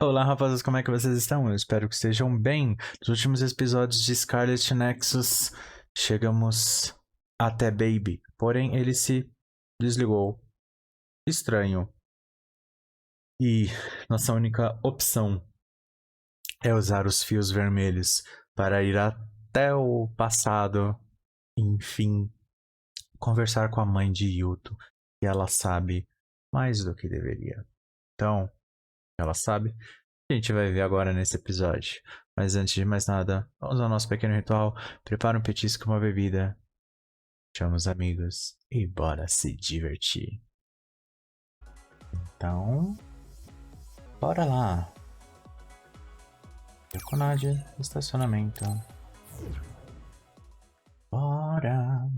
Olá, rapazes, como é que vocês estão? Eu espero que estejam bem. Nos últimos episódios de Scarlet Nexus, chegamos até Baby. Porém, ele se desligou. Estranho. E nossa única opção é usar os fios vermelhos para ir até o passado e, enfim, conversar com a mãe de Yuito. E ela sabe mais do que deveria. Então, ela sabe. A gente vai ver agora nesse episódio. Mas antes de mais nada, vamos ao nosso pequeno ritual. Prepara um petisco e uma bebida. Chama os amigos e bora se divertir. Então, bora lá. Deconade, estacionamento. Bora.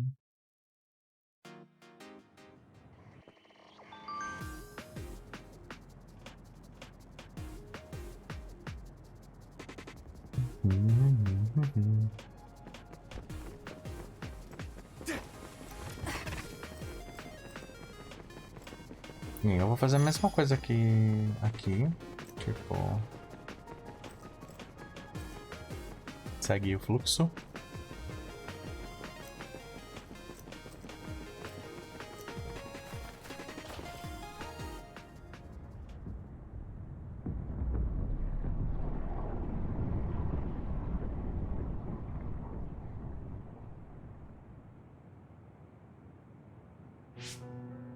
E eu vou fazer a mesma coisa aqui, tipo, segue o fluxo.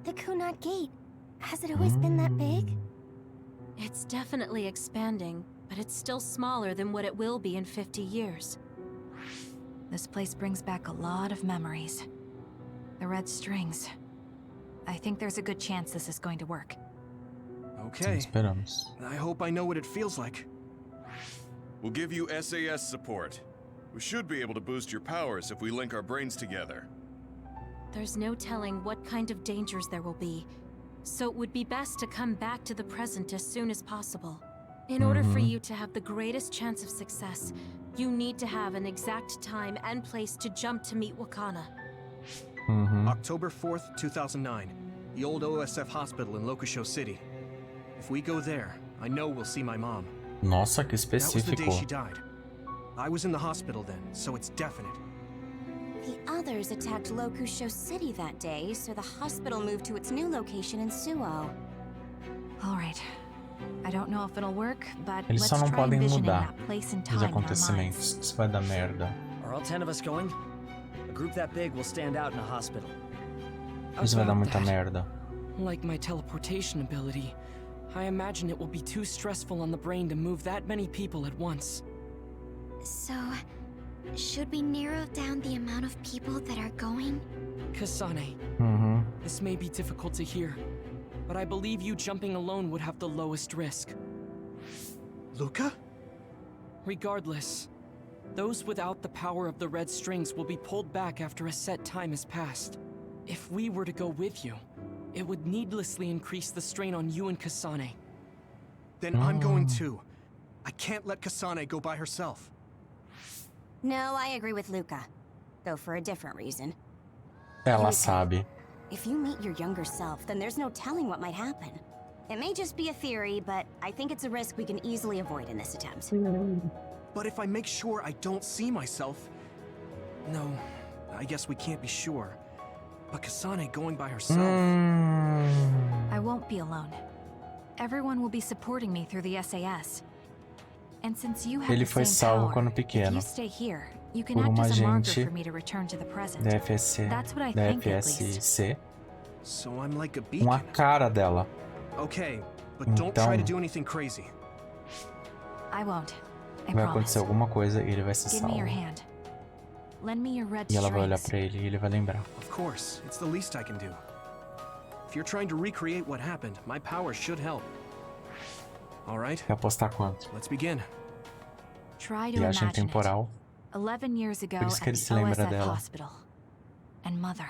The Kunad Gate. Has it always been that big? It's definitely expanding, but it's still smaller than what it will be in 50 years. This place brings back a lot of memories. The red strings. I think there's a good chance this is going to work. Okay. Esperamos. I hope I know what it feels like. We'll give you SAS support. We should be able to boost your powers if we link our brains together. There's no telling what kind of dangers there will be, so it would be best to come back to the present as soon as possible. In order for you to have the greatest chance of success, you need to have an exact time and place to jump to meet Wakana. October 4th, 2009. The old OSF hospital in Lokusho City. If we go there, I know we'll see my mom. Nossa, que That was the day she específico. died. I was in the hospital then, so it's definite. The others attacked Lokusho City that day, so the hospital moved to its new location in Suo. All right. I don't know if it'll work, but Eles let's só não try podem envisioning mudar that place and os time in our acontecimentos. minds. Isso vai dar merda. Are all 10 of us going? A group that big will stand out in a hospital. Isso vai dar muita About that. merda. Like my teleportation ability, I imagine it will be too stressful on the brain to move that many people at once. So, should we narrow down the amount of people that are going? Kasane, this may be difficult to hear, but I believe you jumping alone would have the lowest risk. Luca? Regardless, those without the power of the red strings will be pulled back after a set time has passed. If we were to go with you, it would needlessly increase the strain on you and Kasane. Then I'm going too. I can't let Kasane go by herself. No, I agree with Luca. Though for a different reason. Ela sabe. If you meet your younger self, then there's no telling what might happen. It may just be a theory, but I think it's a risk we can easily avoid in this attempt. But if I make sure I don't see myself... No, I guess we can't be sure. But Kasane going by herself... I won't be alone. Everyone will be supporting me through the SAS. And since you have Ele the foi same salvo power, quando if pequeno you stay here, you can por act uma as a marker agente for me to return to the present. da FSC, That's what I da think, at least. FSC, So I'm like a com beacon. a cara dela. Okay, but don't try to Então- do anything crazy. I won't. I Vai promise. acontecer alguma coisa e ele vai ser Give me your salvo. hand. Lend me your red E ela vai olhar strings. pra ele e ele vai lembrar. Of course, it's the least I can do. If you're trying to recreate what happened, my power should help. Alright, Quer apostar quanto? let's begin. Try to Viagem imagine it. temporal. 11 years ago Por isso que at ele the se lembra OSF dela. hospital. And mother.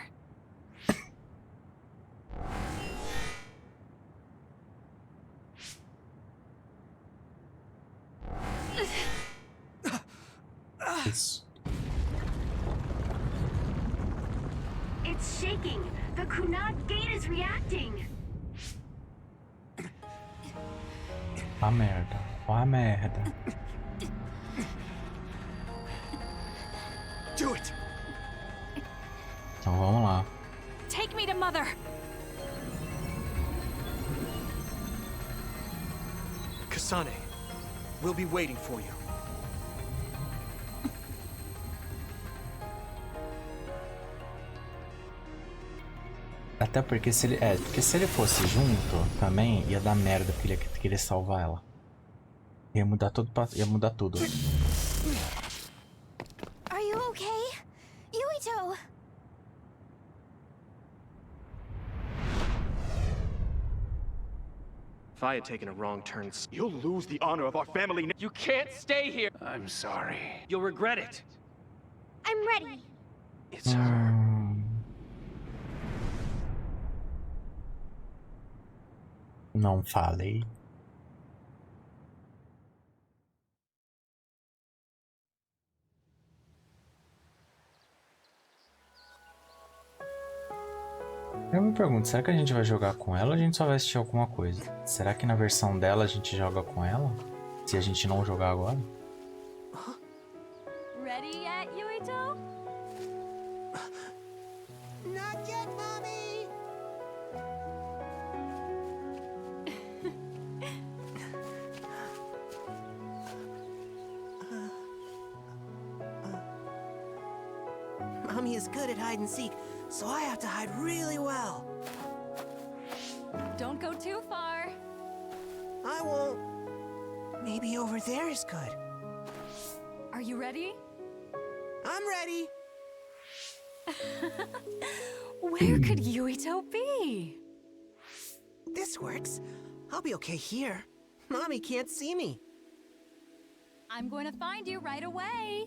Isso. It's shaking. The Kunad Gate is reacting. A merda. Ó a merda. Do it! Então vamos lá. Take me to Mother! Kasane, we'll be waiting for you. Até porque se ele... porque se ele fosse junto também, ia dar merda porque ele ia querer salvar ela. Ia mudar tudo. Ia mudar tudo. Are you okay? Yuito! If I had taken a wrong turn, You'll lose the honor of our family. You can't stay here! I'm sorry. You'll regret it. I'm ready. It's her. Não falei. Eu me pergunto, será que a gente vai jogar com ela ou a gente só vai assistir alguma coisa? Será que na versão dela a gente joga com ela? Se a gente não jogar agora? Ready yet, Yuito? Not yet, Mommy! Mommy is good at hide and seek, so I have to hide really well. Don't go too far. I won't. Maybe over there is good. Are you ready? I'm ready. Where could Yuito be? This works. I'll be okay here. Mommy can't see me. I'm going to find you right away.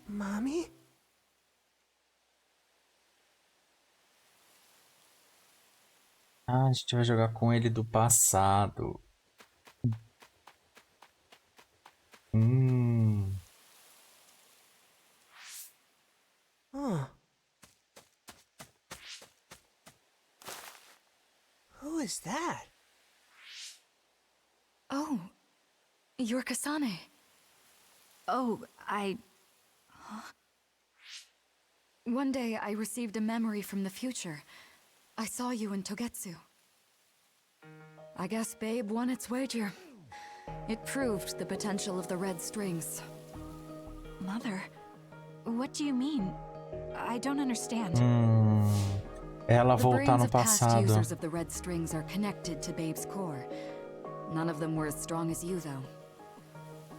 Mommy? Ah, a gente vai jogar com ele do passado. Huh. Who is that? Oh, you're Kasane. Oh, Huh? One day I received a memory from the future. I saw you in Togetsu. I guess Babe won its wager. It proved the potential of the red strings. Mother, what do you mean? I don't understand. Ela The voltar brains no of past passado. users of the red strings are connected to Babe's core. None of them were as strong as you, though.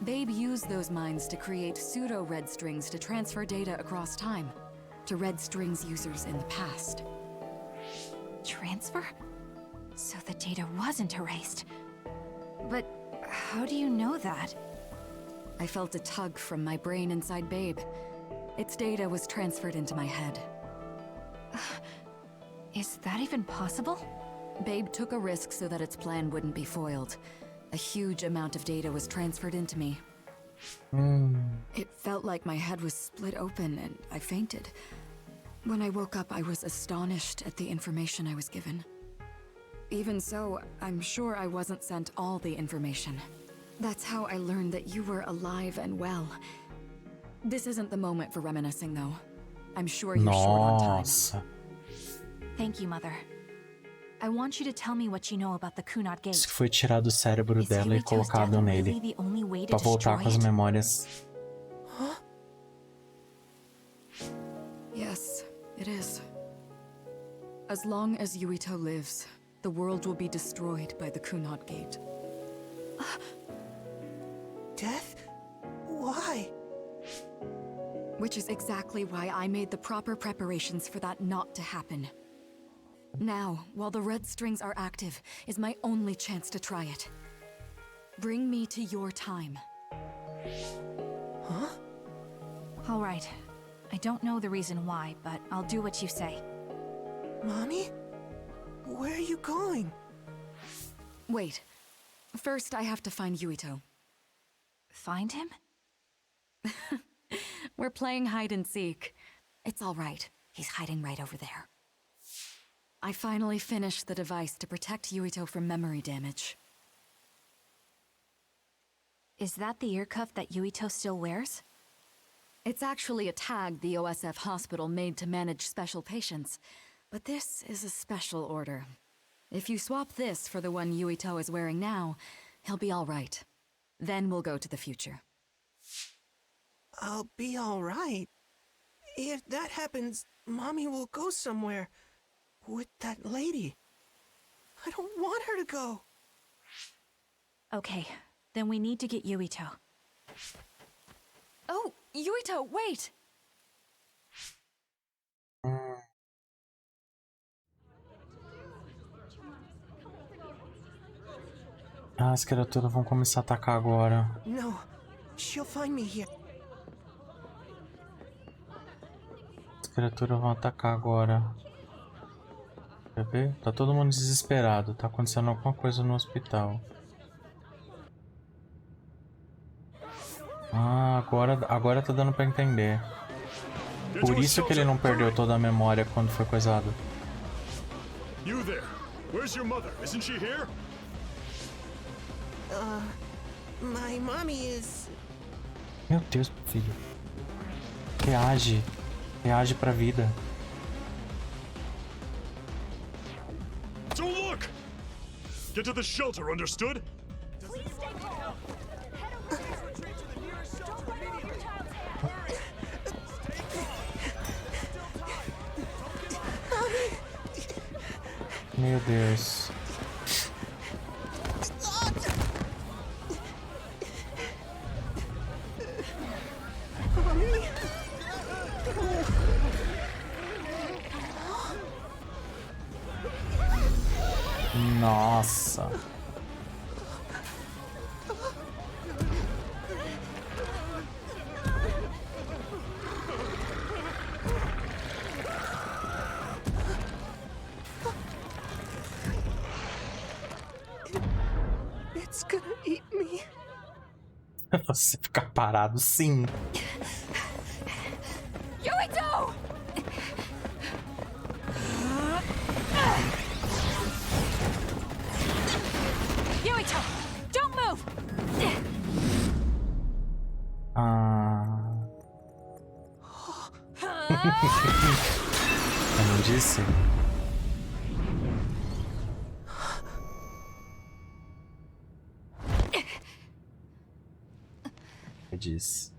Babe used those minds to create pseudo-red strings to transfer data across time to red strings users in the past. Transfer? So the data wasn't erased. But how do you know that? I felt a tug from my brain inside Babe. Its data was transferred into my head. Is that even possible? Babe took a risk so that its plan wouldn't be foiled. A huge amount of data was transferred into me. It felt like my head was split open and I fainted. When I woke up, I was astonished at the information I was given. Even so, I'm sure I wasn't sent all the information. That's how I learned that you were alive and well. This isn't the moment for reminiscing, though. I'm sure you're short on time. Nossa. Thank you, Mother. I want you to tell me what you know about the Kunad Gate. Isso que foi tirado do cérebro Is dela e Yuito's colocado death nele. really the only way to Pra voltar destroy com as it? memórias. Yes, it is. As long as Yuito lives, the world will be destroyed by the Kunad Gate. Death? Why? Which is exactly why I made the proper preparations for that not to happen. Now, while the red strings are active, is my only chance to try it. Bring me to your time. Huh? All right. I don't know the reason why, but I'll do what you say. Mommy? Where are you going? Wait. First, I have to find Yuito. Find him? We're playing hide and seek. It's all right. He's hiding right over there. I finally finished the device to protect Yuito from memory damage. Is that the ear cuff that Yuito still wears? It's actually a tag the OSF hospital made to manage special patients, but this is a special order. If you swap this for the one Yuito is wearing now, he'll be all right. Then we'll go to the future. I'll be all right. If that happens, Mommy will go somewhere. With that lady. I don't want her to go. Okay, then we need to get Yuito. Oh, Yuito, wait! Ah, as criaturas vão começar a atacar agora. No, she'll find me here. As criaturas vão atacar agora. Quer ver? Tá todo mundo desesperado. Tá acontecendo alguma coisa no hospital. Ah, agora tá dando pra entender. Por isso que ele não perdeu toda a memória quando foi coisado. You there? Where's your mother? Isn't she here? My mommy is... Meu Deus, filho. Reage. Reage pra vida. Don't look! Get to the shelter, understood? Please stay calm. Head over there. Retreat to the nearest shelter immediately. Meu Deus. Nossa. It's gonna eat me. Você ficar parado, sim. Yuito! Yuito, don't move! Eu não disse? Eu disse.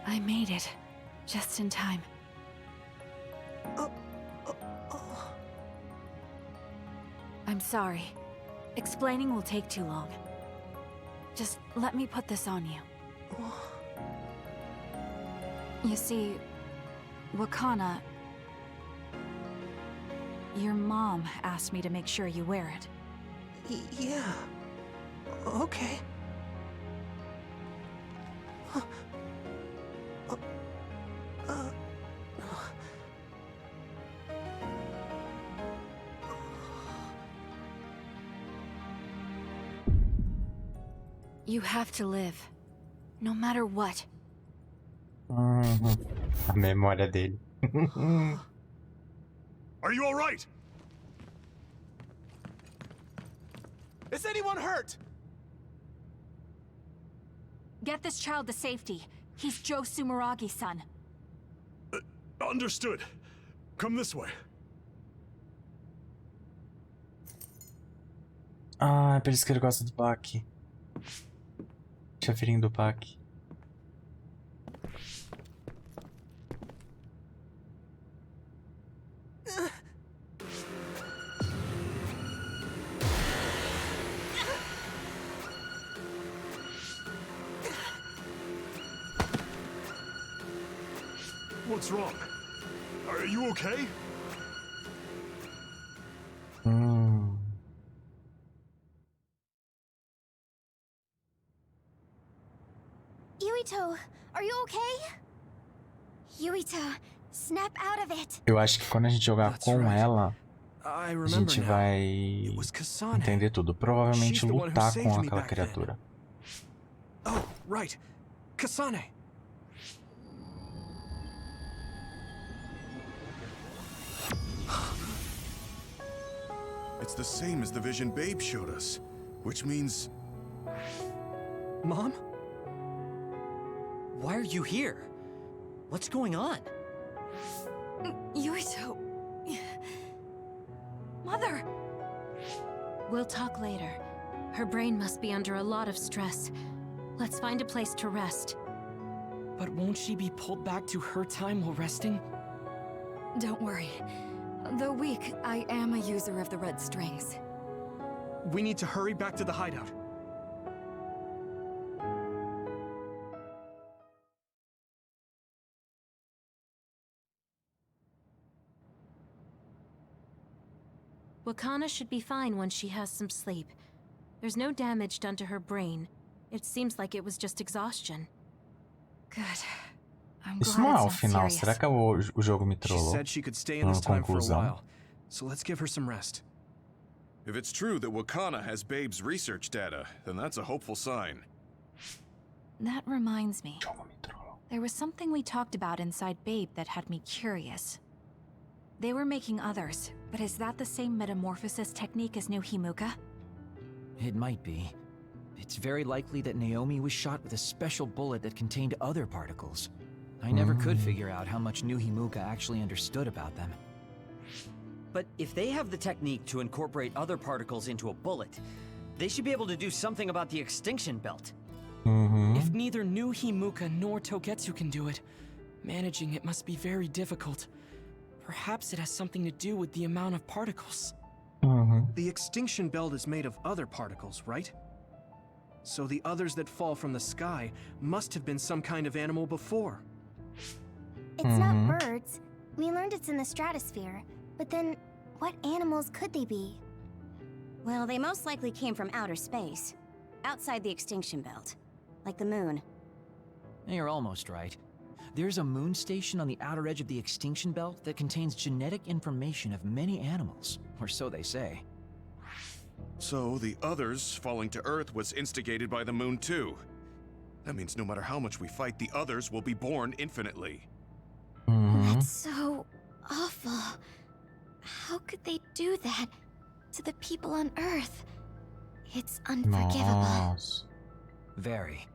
I made it. Just in time. I'm sorry. Explaining will take too long. Just let me put this on you. You see, Wakana... Your mom asked me to make sure you wear it. Yeah. Okay. You have to live. No matter what. A memória dele. Are you all right? Is anyone hurt? Get this child to safety. He's Joe Sumeragi's son. Understood. Come this way. Ah, é por isso que ele gosta do Pac. Chafeirinho do Pac. What's wrong? Are you okay? Yuito, are you okay? Yuito, snap out of it. Eu acho que quando a gente jogar com ela, I a remember gente now. vai It was Kasane. entender tudo. Provavelmente She's the one who lutar saved com me aquela back then. criatura. Oh, right. Kasane. It's the same as the vision Babe showed us, which means... Mom? Why are you here? What's going on? Yuito. Mother! We'll talk later. Her brain must be under a lot of stress. Let's find a place to rest. But won't she be pulled back to her time while resting? Don't worry. Though weak, I am a user of the red strings. We need to hurry back to the hideout. Wakana should be fine once she has some sleep. There's no damage done to her brain. It seems like it was just exhaustion. Good. I'm Isso glad não é it's o not final. serious. Será que o jogo me She trollou? said she could stay in this time for a conclusão. while, so let's give her some rest. If it's true that Wakana has Babe's research data, then that's a hopeful sign. That reminds me. O jogo me trollou. There was something we talked about inside Babe that had me curious. They were making others, but is that the same metamorphosis technique as New Himuka? It might be. It's very likely that Naomi was shot with a special bullet that contained other particles. I never could figure out how much New Himuka actually understood about them. But if they have the technique to incorporate other particles into a bullet, they should be able to do something about the extinction belt. If neither New Himuka nor Togetsu can do it, managing it must be very difficult. Perhaps it has something to do with the amount of particles. The extinction belt is made of other particles, right? So the others that fall from the sky must have been some kind of animal before. It's not birds. We learned it's in the stratosphere. But then, what animals could they be? Well, they most likely came from outer space. Outside the extinction belt. Like the moon. You're almost right. There's a moon station on the outer edge of the extinction belt that contains genetic information of many animals, or so they say. So the others falling to Earth was instigated by the moon too. That means no matter how much we fight, the others will be born infinitely. That's so awful. How could they do that to the people on Earth? It's unforgivable. Nossa. Very.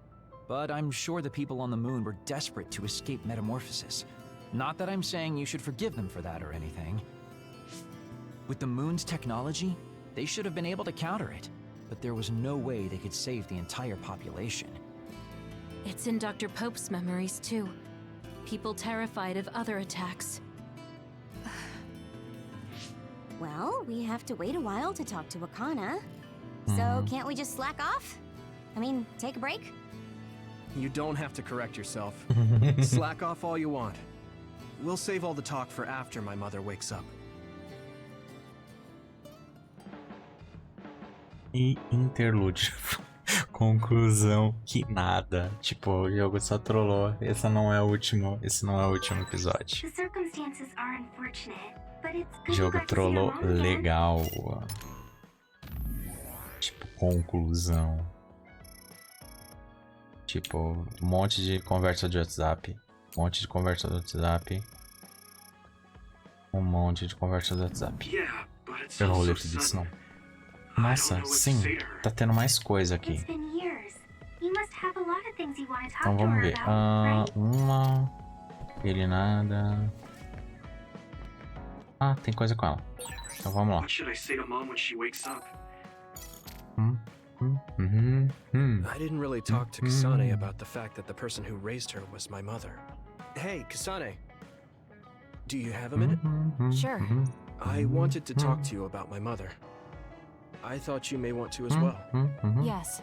But I'm sure the people on the moon were desperate to escape metamorphosis. Not that I'm saying you should forgive them for that or anything. With the moon's technology, they should have been able to counter it. But there was no way they could save the entire population. It's in Dr. Pope's memories, too. People terrified of other attacks. Well, we have to wait a while to talk to Wakana. So can't we just slack off? I mean, take a break? You don't have to correct yourself. Slack off all you want. We'll save all the talk for after my mother wakes up. E interlúdio. Conclusão que nada. Tipo, o jogo só trollou. Esse não é o último episódio. The circumstances are unfortunate, but it's O good jogo you got to see your trollou mom again. legal. Tipo, conclusão. Tipo, um monte de conversa de WhatsApp. Um monte de conversa do WhatsApp. Um monte de conversa do WhatsApp. Eu não vou ler tudo isso, não. Nossa, sim. Tá tendo mais coisa aqui. It's been years. You must have a lot of things you want to talk Então to vamos her ver. about, right? Uma. Ele nada. Ah, tem coisa com ela. Então vamos lá. What should I say to mom when she wakes up? I I didn't really talk to Kasane about the fact that the person who raised her was my mother. Hey, Kasane. Do you have a minute? Sure. I wanted to talk to you about my mother. I thought you may want to as well. Yes.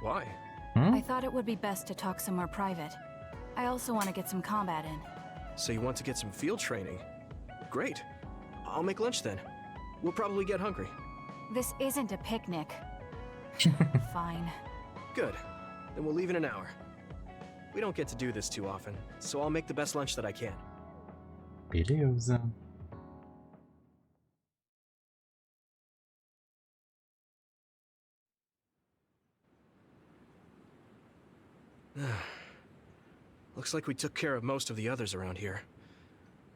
Why? I thought it would be best to talk somewhere private. I also want to get some combat in. So you want to get some field training? Great. I'll make lunch then. We'll probably get hungry. This isn't a picnic. Fine. Good. Then we'll leave in an hour. We don't get to do this too often, so I'll make the best lunch that I can. Beleza. Looks like we took care of most of the others around here.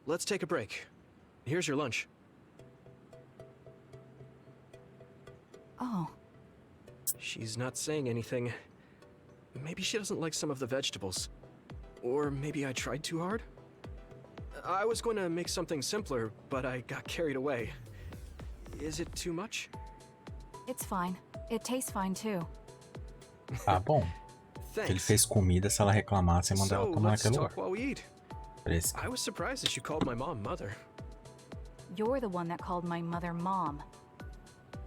Let's take a break. Here's your lunch. Oh. She's not saying anything. Maybe she doesn't like some of the vegetables. Or maybe I tried too hard? I was going to make something simpler, but I got carried away. Is it too much? It's fine. It tastes fine too. Tá bom. Se ele fez comida, se ela reclamasse, ia mandar ela tomar naquele lugar. While we eat. I was surprised that you called my mom mother. You're the one that called my mother Mom.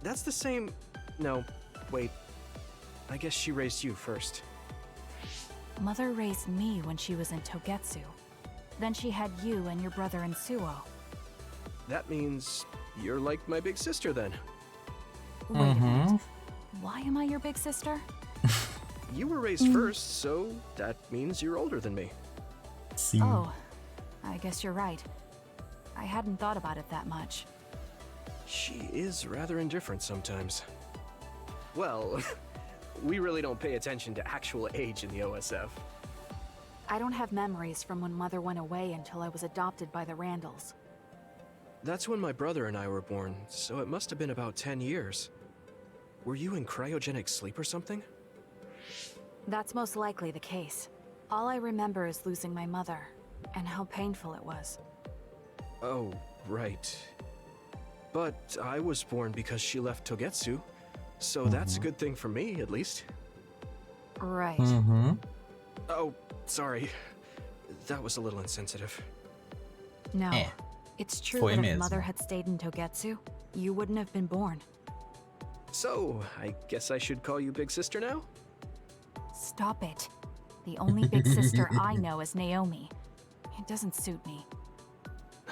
That's the same... No, wait. I guess she raised you first. Mother raised me when she was in Togetsu. Then she had you and your brother in Suo. That means you're like my big sister then. Wait a minute. Why am I your big sister? You were raised first, so that means you're older than me. Sim. Oh, I guess you're right. I hadn't thought about it that much. She is rather indifferent sometimes. Well, we really don't pay attention to actual age in the OSF. I don't have memories from when Mother went away until I was adopted by the Randalls. That's when my brother and I were born, so it must have been about 10 years. Were you in cryogenic sleep or something? That's most likely the case. All I remember is losing my mother, and how painful it was. Oh, right. But I was born because she left Togetsu, so that's a good thing for me, at least. Right. Oh, sorry. That was a little insensitive. No. It's true Foi that if mesmo. Mother had stayed in Togetsu, you wouldn't have been born. So, I guess I should call you Big Sister now? Stop it. The only big sister I know is Naomi. It doesn't suit me.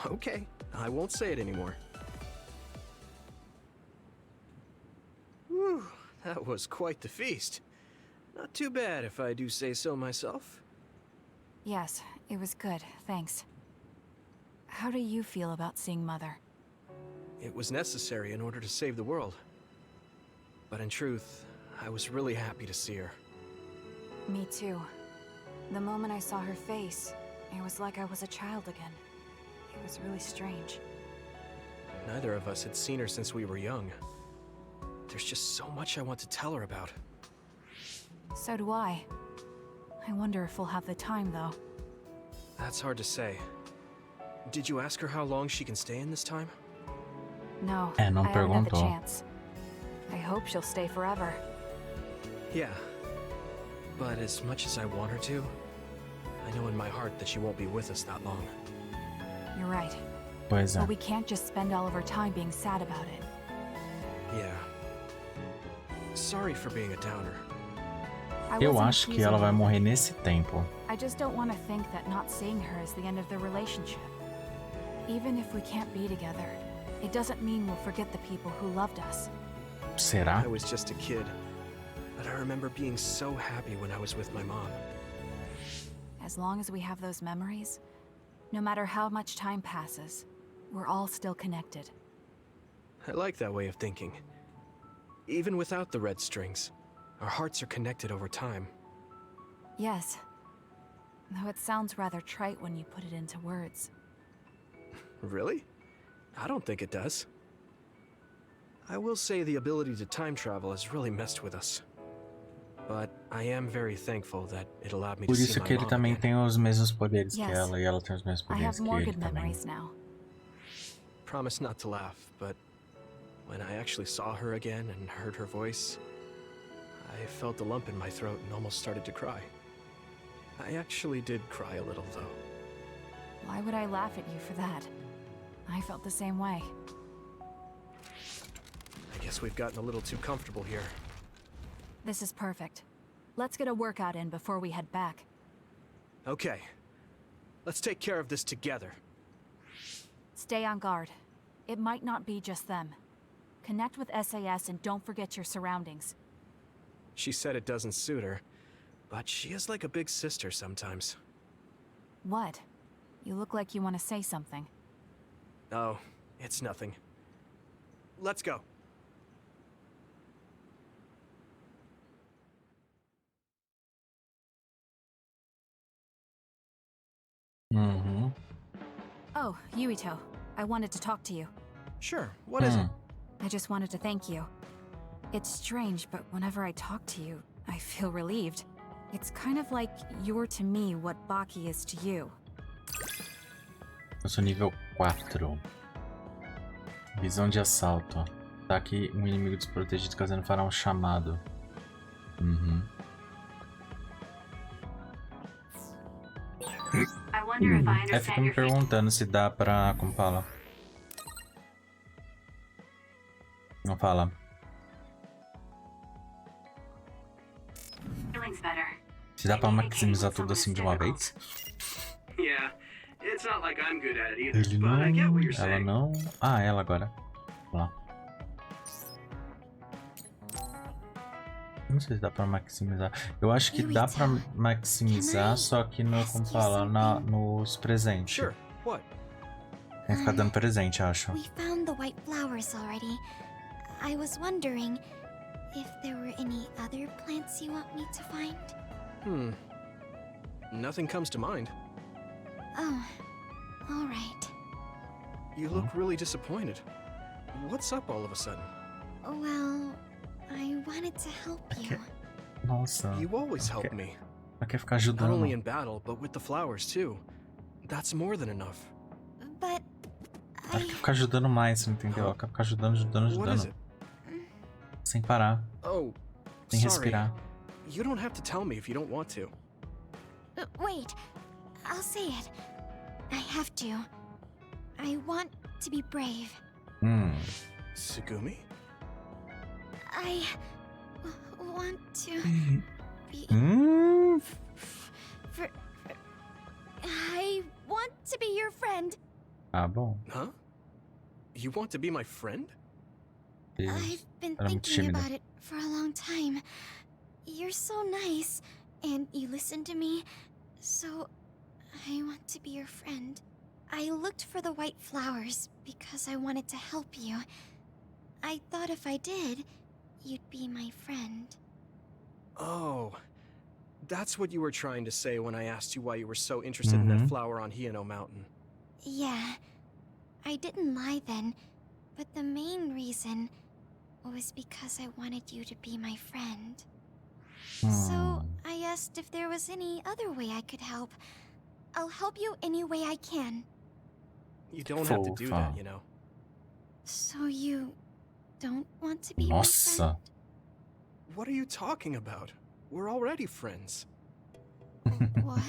Okay, I won't say it anymore. Whew, that was quite the feast. Not too bad if I do say so myself. Yes, it was good, thanks. How do you feel about seeing Mother? It was necessary in order to save the world. But in truth, I was really happy to see her. Me too. The moment I saw her face, it was like I was a child again. It was really strange. Neither of us had seen her since we were young. There's just so much I want to tell her about. So do I. I wonder if we'll have the time, though. That's hard to say. Did you ask her how long she can stay in this time? No, É, não I haven't had the perguntou. chance. I hope she'll stay forever. Yeah. But as much as I want her to, I know in my heart that she won't be with us that long. You're right. Pois é. But we can't just spend all of our time being sad about it. Yeah. Sorry for being a downer. Eu acho que ela vai morrer nesse tempo. I just don't want to think that not seeing her is the end of the relationship. Even if we can't be together, it doesn't mean we'll forget the people who loved us. Será? I was just a kid, but I remember being so happy when I was with my mom. As long as we have those memories, no matter how much time passes, we're all still connected. I like that way of thinking. Even without the red strings, our hearts are connected over time. Yes. Though it sounds rather trite when you put it into words. Really? I don't think it does. I will say the ability to time travel has really messed with us. But I am very thankful that it allowed me to Por see isso my que ele mom também again. tem os mesmos poderes que Yes. ela e ela tem os mesmos I poderes have que more ele good também. memories now. Promise not to laugh, but when I actually saw her again and heard her voice, I felt a lump in my throat and almost started to cry. I actually did cry a little, though. Why would I laugh at you for that? I felt the same way. I guess we've gotten a little too comfortable here. This is perfect. Let's get a workout in before we head back. Okay. Let's take care of this together. Stay on guard. It might not be just them. Connect with SAS and don't forget your surroundings. She said it doesn't suit her, but she is like a big sister sometimes. What? You look like you want to say something. Oh, it's nothing. Let's go. Oh, Yuito. I wanted to talk to you. Sure, what is it? I just wanted to thank you. It's strange, but whenever I talk to you, I feel relieved. It's kind of like you're to me what Baki is to you. Eu sou nível 4. Visão de assalto. Ataque um inimigo desprotegido causando fará um chamado. Aí fica me perguntando se dá pra... Como fala? Não fala. Se dá pra maximizar tudo assim de uma vez? Ele não... Ela não... Ah, ela agora. Vamos lá. Não sei se dá pra maximizar. Eu acho que dá pra maximizar, só que no... Como fala? Nos presentes. Tem que ficar dando presente, acho. We found the white flowers already. I was wondering if there were any other plants you want me to find? Nothing comes to mind. Oh, all right. You look really disappointed. What's up all of a sudden? Well, I wanted to help you. Nossa. You always help me. Ela quer ficar Not ajudando. only in battle, but with the flowers too. That's more than enough. But Ela quer ficar ajudando mais, você entendeu? Ela quer ficar ajudando. Sem parar. Oh, sem sorry. respirar. You don't have to tell me if you don't want to. Wait, I'll say it. I have to. I want to be brave. Tsugumi? I want to be... I want to be your friend. Ah, bom. Huh? You want to be my friend? I've been thinking about it for a long time. You're so nice, and you listen to me, so I want to be your friend. I looked for the white flowers because I wanted to help you. I thought if I did, you'd be my friend. Oh, that's what you were trying to say when I asked you why you were so interested in that flower on Hiyano Mountain. Yeah, I didn't lie then, but the main reason was because I wanted you to be my friend. So I asked if there was any other way I could help. I'll help you any way I can. You don't have to do that, you know. So you don't want to be my friend? What are you talking about? We're already friends. What?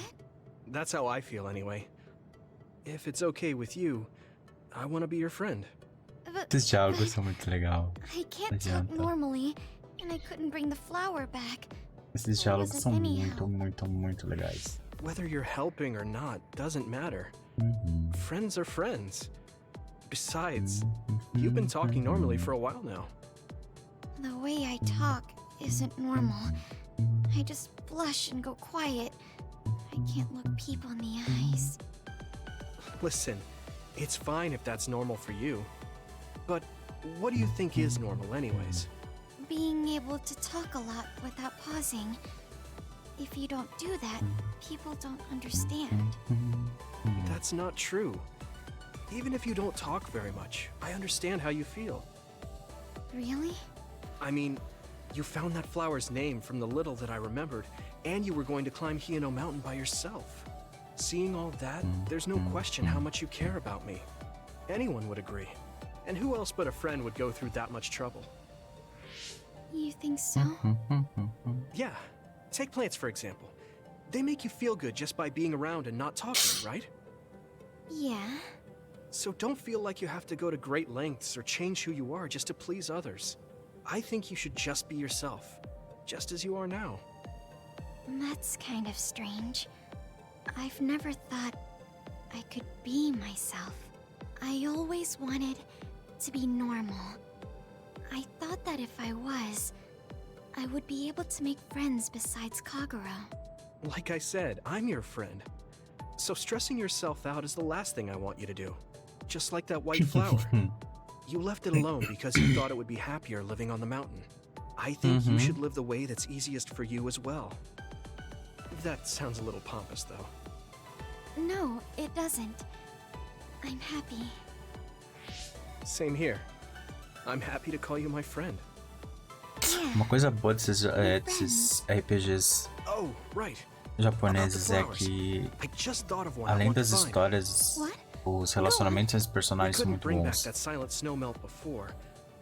That's how I feel anyway. If it's okay with you, I want to be your friend. Esses diálogos são muito legal. I can't talk normally, and I couldn't bring the flower back. Esses diálogos são muito legais. Whether you're helping or not doesn't matter. Friends are friends. Besides, you've been talking normally for a while now. The way I talk isn't normal. I just blush and go quiet. I can't look people in the eyes. Listen, it's fine if that's normal for you. But what do you think is normal anyways? Being able to talk a lot without pausing. If you don't do that, people don't understand. That's not true. Even if you don't talk very much, I understand how you feel. Really? I mean, you found that flower's name from the little that I remembered, and you were going to climb Hiyano Mountain by yourself. Seeing all that, there's no question how much you care about me. Anyone would agree. And who else but a friend would go through that much trouble? You think so? Yeah. Take plants, for example. They make you feel good just by being around and not talking, right? Yeah. So don't feel like you have to go to great lengths or change who you are just to please others. I think you should just be yourself, just as you are now. That's kind of strange. I've never thought I could be myself. I always wanted to be normal. I thought that if I was, I would be able to make friends besides Kagura. Like I said, I'm your friend. So stressing yourself out is the last thing I want you to do. Just like that white flower. You left it alone because you thought it would be happier living on the mountain. I think you should live the way that's easiest for you as well. That sounds a little pompous, though. No, it doesn't. I'm happy. Same here. I'm happy to call you my friend. Uma coisa boa desses RPGs Oh, right. japoneses é que, além das histórias, os relacionamentos entre os We personagens são couldn't muito bring back bons. that silent snow melt before,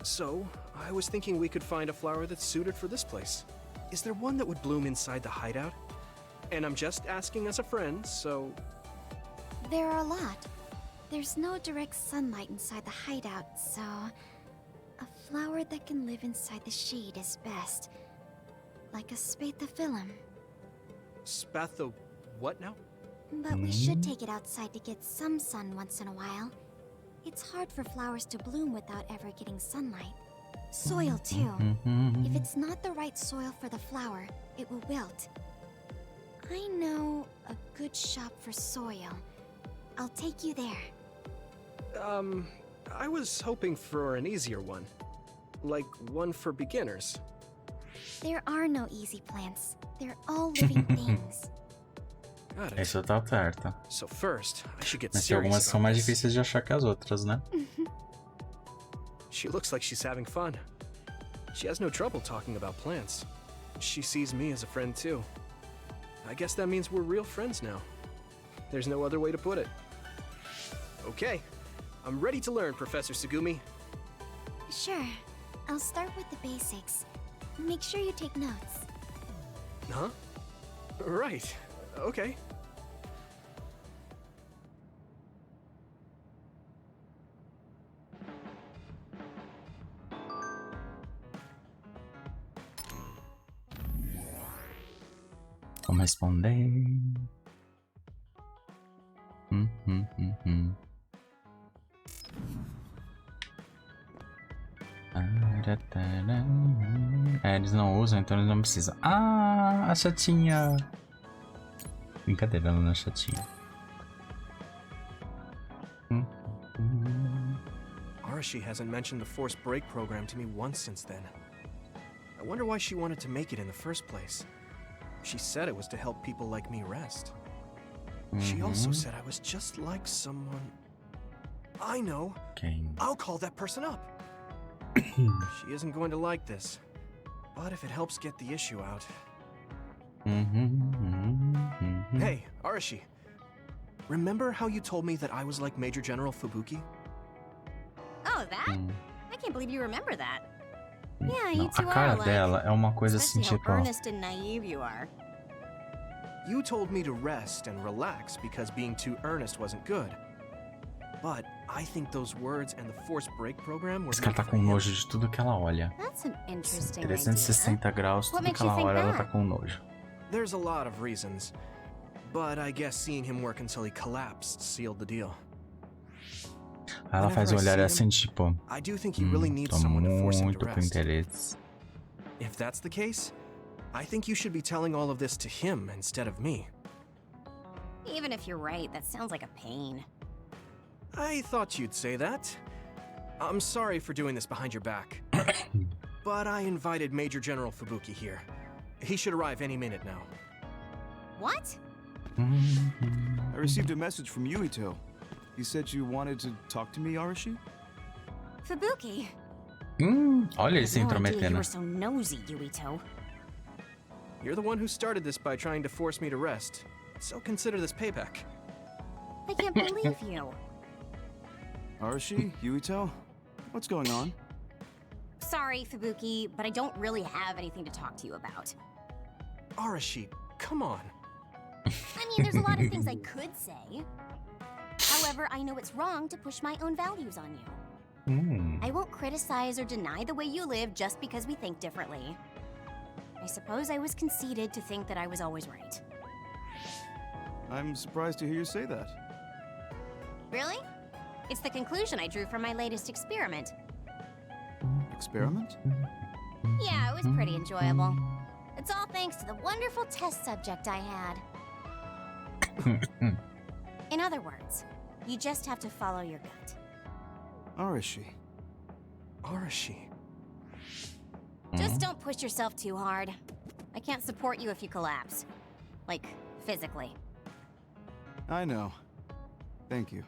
so I was thinking we could find a flower that's suited for this place. Is there one that would bloom inside the hideout? And I'm just asking as a friend, so... There are a lot. There's no direct sunlight inside the hideout, so... A flower that can live inside the shade is best. Like a spathiphyllum. Spatho... what now? But we should take it outside to get some sun once in a while. It's hard for flowers to bloom without ever getting sunlight. Soil, too. If it's not the right soil for the flower, it will wilt. I know a good shop for soil. I'll take you there. I was hoping for an easier one. Like one for beginners. There are no easy plants. They're all living things. Got it. Isso tá certo. So first, I should get Mas tem serious algumas que são about mais this. difíceis de achar que as outras, né? She looks like she's having fun. She has no trouble talking about plants. She sees me as a friend too. I guess that means we're real friends now. There's no other way to put it. Okay, I'm ready to learn, Professor Sugumi. Sure. I'll start with the basics. Make sure you take notes. Huh? Right. Okay. Vamos responder. É, eles não usam, então eles não precisam. Ah, a chatinha. Brincadeira, ela não é chatinha. Arashi hasn't mentioned the forced break program to me once since then. I wonder why she wanted to make it in the first place. She said it was to help people like me rest. She also said I was just like someone... I know! Okay. I'll call that person up! She isn't going to like this. But if it helps get the issue out... Hey, Arashi. Remember how you told me that I was like Major General Fubuki? Oh, that? I can't believe you remember that. Yeah, Não, you a two cara are alike. dela é uma coisa assim, Especially tipo... how earnest and naive you are. You told me to rest and relax because being too earnest wasn't good. But I think those words and the forced break program were Esse cara tá com nojo de tudo que ela olha. That's an interesting 360 graus, What tudo makes que you ela think olha, ela that? tá com nojo. There's a lot of reasons. But I guess seeing him work until he collapsed sealed the deal. Aí ela faz o olhar assim, tipo... I do think he really needs tô someone to force him to muito com rest. interesse. If that's the case, I think you should be telling all of this to him instead of me. Even if you're right, that sounds like a pain. I thought you'd say that. I'm sorry for doing this behind your back. But I invited Major General Fubuki here. He should arrive any minute now. What? I received a message from Yuito. He said you wanted to talk to me, Arashi? Fubuki. Olha ele se No idea you intrometendo. were so nosy, Yuito. You're the one who started this by trying to force me to rest. So consider this payback. I can't believe you. Arashi, Yuito, what's going on? Sorry, Fubuki, but I don't really have anything to talk to you about. Arashi, come on. I mean, there's a lot of things I could say. However, I know it's wrong to push my own values on you. I won't criticize or deny the way you live just because we think differently. I suppose I was conceited to think that I was always right. I'm surprised to hear you say that. Really? It's the conclusion I drew from my latest experiment. Experiment? Yeah, it was pretty enjoyable. It's all thanks to the wonderful test subject I had. In other words, you just have to follow your gut. Arashi. Arashi. Just don't push yourself too hard. I can't support you if you collapse. Like, physically. I know. Thank you.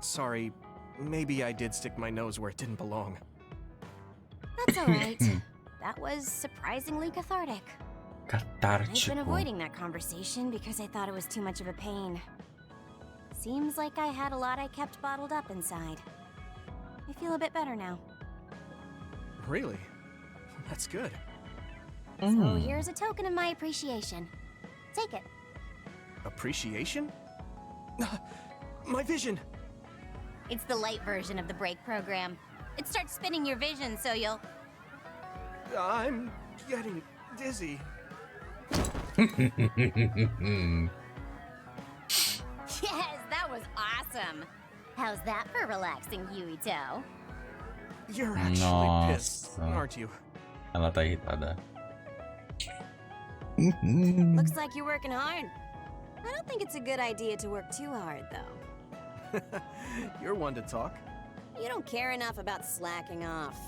Sorry, maybe I did stick my nose where it didn't belong. That's alright. That was surprisingly cathartic. I've been avoiding that conversation because I thought it was too much of a pain. Seems like I had a lot I kept bottled up inside. I feel a bit better now. Really? That's good. So here's a token of my appreciation. Take it. Appreciation? My vision! It's the light version of the break program. It starts spinning your vision, so you'll... I'm getting dizzy. Yes, that was awesome. How's that for relaxing, Yuito? You're actually pissed, aren't you? Ela tá irritada. Looks like you're working hard. I don't think it's a good idea to work too hard, though. You're one to talk. You don't care enough about slacking off.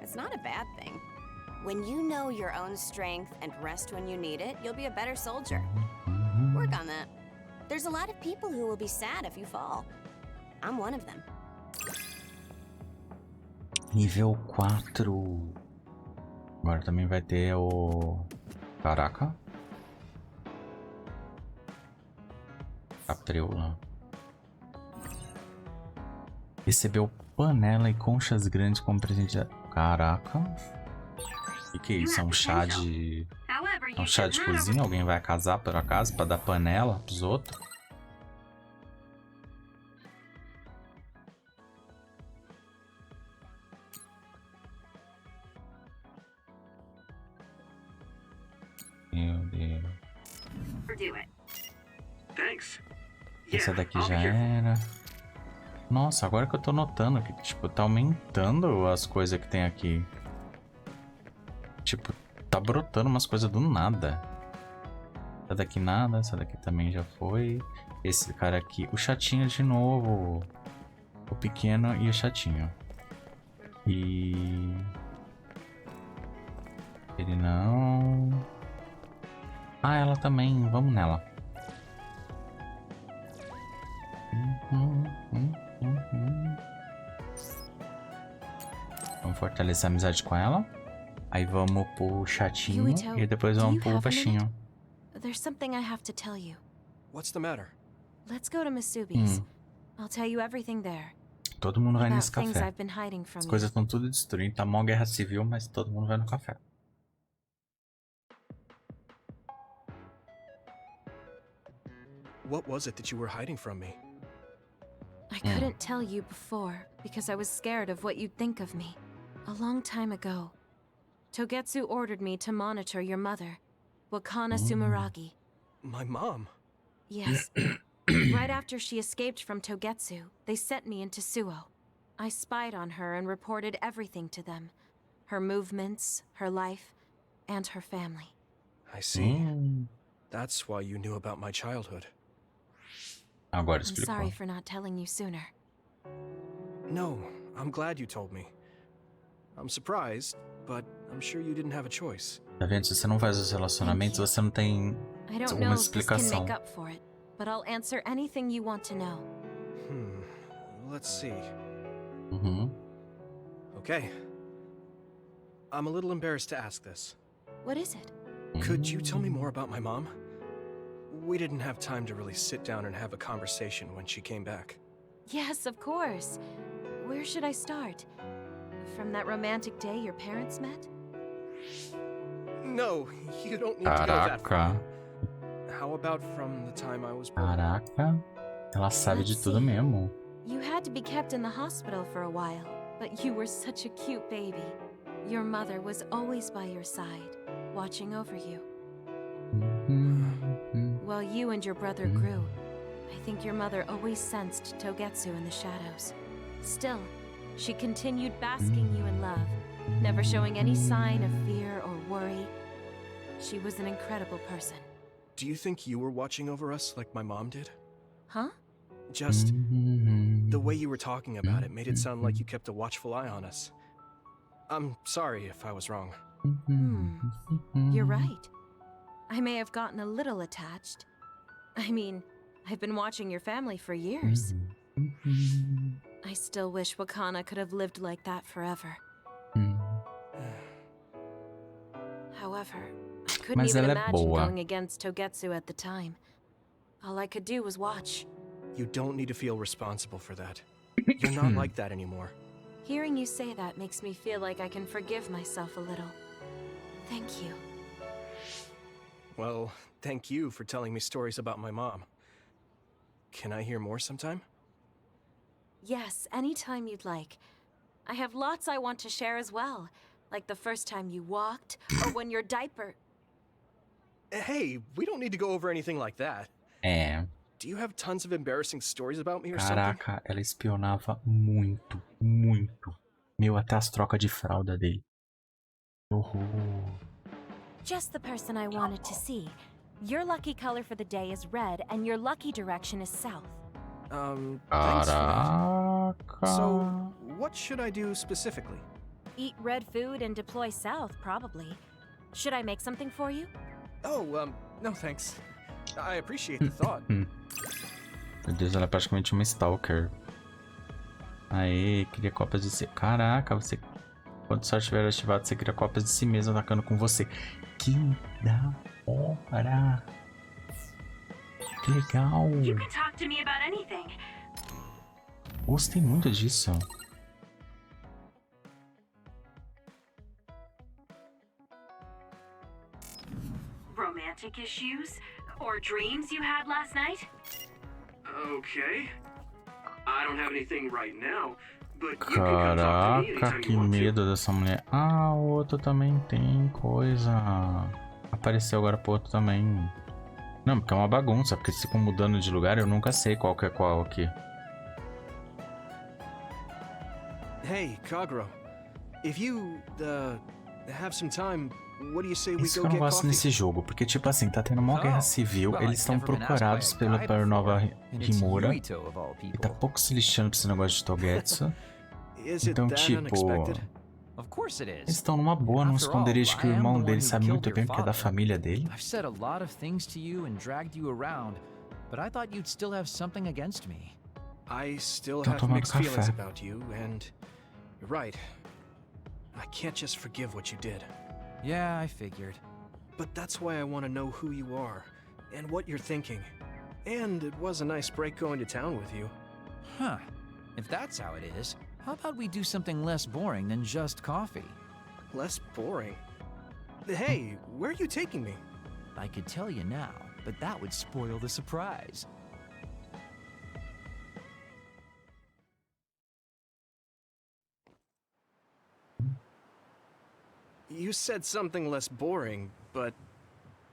It's not a bad thing. When you know your own strength and rest when you need it, you'll be a better soldier. Work on that. There's a lot of people who will be sad if you fall. I'm one of them. Nível 4. Agora também vai ter o... Caraca. Capreula. Recebeu panela e conchas grandes como presente. Caraca. O que é isso? É um chá de... É um chá de cozinha? Alguém vai casar por acaso pra dar panela pros outros? Meu Deus. Essa daqui já era. Nossa, agora que eu tô notando que, tipo, tá aumentando as coisas que tem aqui. Tipo, tá brotando umas coisas do nada. Essa daqui nada, essa daqui também já foi. Esse cara aqui, o chatinho de novo. O pequeno e o chatinho. E... ele não... Ah, ela também. Vamos nela. Vamos fortalecer a amizade com ela. Aí vamos pro chatinho Yuito, e depois vamos pro baixinho. There's something I have to tell you. What's the matter? Let's go to Masubi's. I'll tell you everything there. Todo mundo vai nesse Things café. I've been hiding from As you. coisas estão tudo destruídas. Tá mó guerra civil, mas todo mundo vai no café. What was it that you were hiding from me? I couldn't tell you before because I was scared of what you'd think of me. A long time ago, Togetsu ordered me to monitor your mother, Wakana Sumeragi. My mom? Yes. Right after she escaped from Togetsu, they sent me into Suo. I spied on her and reported everything to them. Her movements, her life, and her family. I see. That's why you knew about my childhood. Agora I'm explicou. sorry for not telling you sooner. No, I'm glad you told me. I'm surprised, but I'm sure you didn't have a choice. Tá vendo? Se você não faz os relacionamentos, você não tem I don't uma know if this can explicação. make up for it, but I'll answer anything you want to know. Let's see. Uhum. Okay. I'm a little embarrassed to ask this. What is it? Could you tell me more about my mom? We didn't have time to really sit down and have a conversation when she came back. Yes, of course. Where should I start? From that romantic day your parents met? No, you don't need to go that far. Caraca. How about from the time I was born? Caraca. Ela sabe de tudo mesmo. You had to be kept in the hospital for a while, but you were such a cute baby. Your mother was always by your side, watching over you. While you and your brother grew, I think your mother always sensed Togetsu in the shadows. Still, she continued basking you in love, never showing any sign of fear or worry. She was an incredible person. Do you think you were watching over us like my mom did? Huh? Just the way you were talking about it made it sound like you kept a watchful eye on us. I'm sorry if I was wrong. You're right. I may have gotten a little attached. I mean, I've been watching your family for years. I still wish Wakana could have lived like that forever. However, I couldn't even imagine going against Togetsu at the time. All I could do was watch. You don't need to feel responsible for that. You're not like that anymore. Hearing you say that makes me feel like I can forgive myself a little. Thank you. Well, thank you for telling me stories about my mom. Can I hear more sometime? Yes, anytime you'd like. I have lots I want to share as well. Like the first time you walked, or when your diaper... Hey, we don't need to go over anything like that. Do you have tons of embarrassing stories about me or something? Caraca, ela espionava muito, muito. Meu, até as trocas de fralda dele. Horror. Just the person I wanted to see. Your lucky color for the day is red, and your lucky direction is south. Thanks for that. So, what should I do specifically? Eat red food and deploy south, probably. Should I make something for you? Oh, no thanks. I appreciate the thought. Meu Deus, ela é praticamente uma stalker. Aê, cria cópias de si. Caraca, você... Quando só estiver ativado, você cria cópias de si mesmo atacando com você. Que da hora! Que legal! Gostei muito disso. Romantic issues? Or dreams you had last night? Okay. I don't have anything right now, but you can come talk to me Caraca, que medo dessa mulher. Ah, o outro também tem coisa. Apareceu agora pro outro também. Não, porque é uma bagunça, porque se ficam mudando de lugar, eu nunca sei qual que é qual aqui. Hey, Kagero. If you, have some time, what do you say we Isso go que eu não get gosto coffee? nesse jogo, porque tipo assim, tá tendo uma guerra civil, eles estão procurados pela nova Rimura, e tá pouco se lixando pra esse negócio de Togetsu. Então, tipo, eles estão numa boa, num esconderijo que o irmão dele sabe muito bem porque é da família dele. I've said a lot of things to you and dragged you around, but I thought you'd still have something against me. I still Tô have tomando mixed feelings café. about you, and you're right. I can't just forgive what you did. Yeah, I figured. But that's why I want to know who you are, and what you're thinking. And it was a nice break going to town with you. Huh. If that's how it is, how about we do something less boring than just coffee? Less boring? Hey, where are you taking me? I could tell you now, but that would spoil the surprise. You said something less boring, but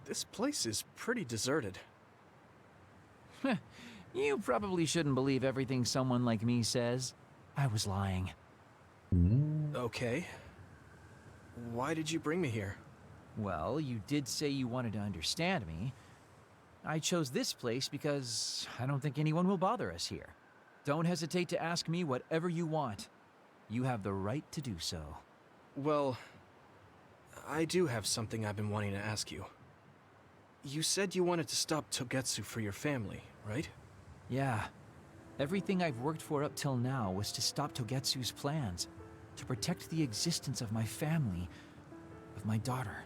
this place is pretty deserted. You probably shouldn't believe everything someone like me says. I was lying. Okay. Why did you bring me here? Well, you did say you wanted to understand me. I chose this place because I don't think anyone will bother us here. Don't hesitate to ask me whatever you want. You have the right to do so. Well, I do have something I've been wanting to ask you. You said you wanted to stop Togetsu for your family, right? Yeah. Everything I've worked for up till now was to stop Togetsu's plans, to protect the existence of my family, of my daughter.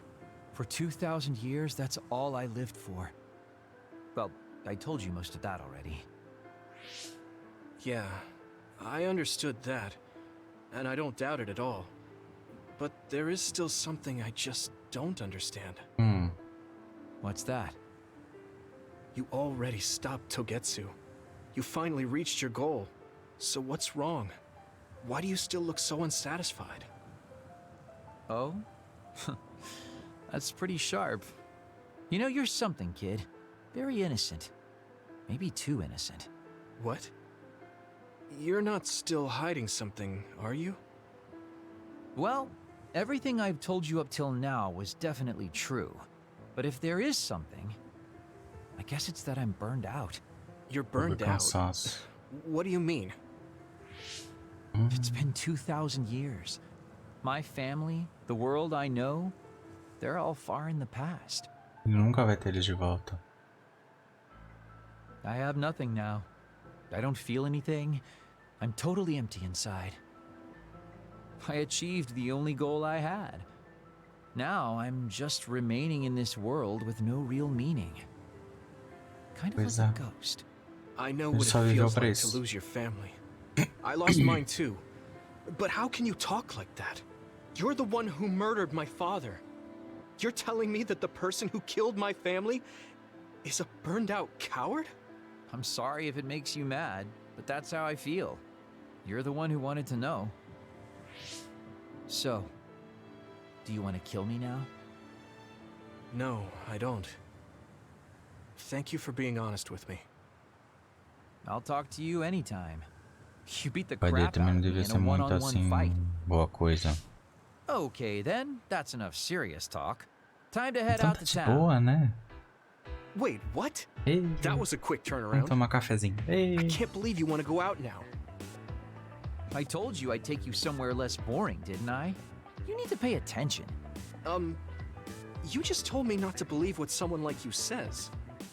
For 2,000 years, that's all I lived for. Well, I told you most of that already. Yeah, I understood that, and I don't doubt it at all. But there is still something I just don't understand. What's that? You already stopped Togetsu. You finally reached your goal. So what's wrong? Why do you still look so unsatisfied? Oh? That's pretty sharp. You know, you're something, kid. Very innocent. Maybe too innocent. What? You're not still hiding something, are you? Well, everything I've told you up till now was definitely true. But if there is something, I guess it's that I'm burned out. You're burned out? What do you mean? It's been 2,000 years. My family, the world I know, they're all far in the past. Nunca vai ter eles de volta. I have nothing now. I don't feel anything. I'm totally empty inside. I achieved the only goal I had. Now I'm just remaining in this world with no real meaning. Kind of like a ghost. I know what it feels like to lose your family. I lost mine too. But how can you talk like that? You're the one who murdered my father. You're telling me that the person who killed my family is a burned out coward? I'm sorry if it makes you mad, but that's how I feel. You're the one who wanted to know. So, do you want to kill me now? No, I don't. Thank you for being honest with me. I'll talk to you anytime. You beat the Pai dele crap out também of não me devia in ser a muito one-on-one assim fight. boa coisa. Okay, then. That's enough serious talk. Time to head Então out tá to de town. boa, né? Wait, what? Ei, That was a quick turnaround. vamos tomar cafezinho. Ei. I can't believe you want to go out now. I told you I'd take you somewhere less boring, didn't I? You need to pay attention. You just told me not to believe what someone like you says.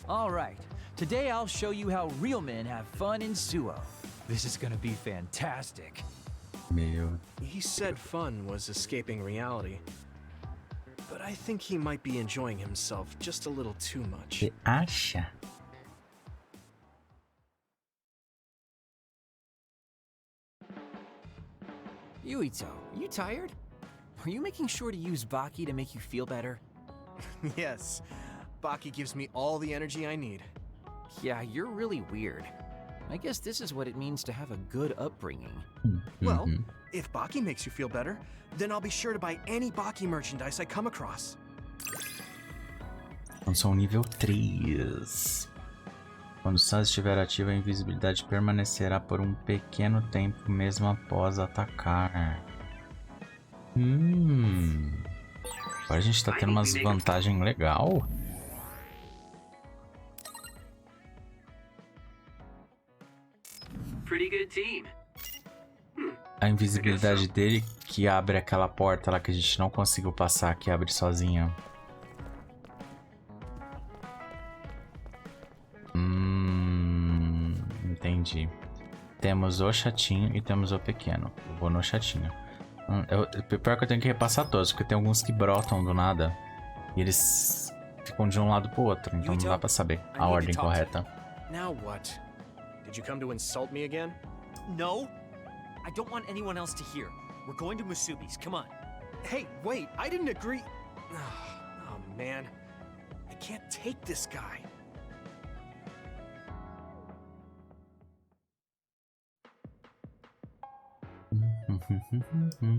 All right. Today I'll show you how real men have fun in Suo. This is gonna be fantastic. Meu. He said fun was escaping reality. But I think he might be enjoying himself just a little too much. Você acha? Yuito, you tired? Are you making sure to use Baki to make you feel better? Yes. Baki gives me all the energy I need. Yeah, you're really weird. I guess this is what it means to have a good upbringing. Well, if Baki makes you feel better, then I'll be sure to buy any Baki merchandise I come across. Função nível 3. Quando o SAS estiver ativo, a invisibilidade permanecerá por um pequeno tempo mesmo após atacar. Agora a gente tá tendo umas vantagens legal. Pretty good team. A invisibilidade dele que abre aquela porta lá que a gente não conseguiu passar, que abre sozinha. Entendi. Temos o chatinho e temos o pequeno. Eu vou no chatinho. Pior que eu tenho que repassar todos, porque tem alguns que brotam do nada. E eles ficam de um lado pro outro, então não dá pra saber a ordem correta. Now what? Did you come to insult me again? No. I don't want anyone else to hear. We're going to Musubi's. Come on. Hey, wait. I didn't agree. Oh, man. I can't take this guy.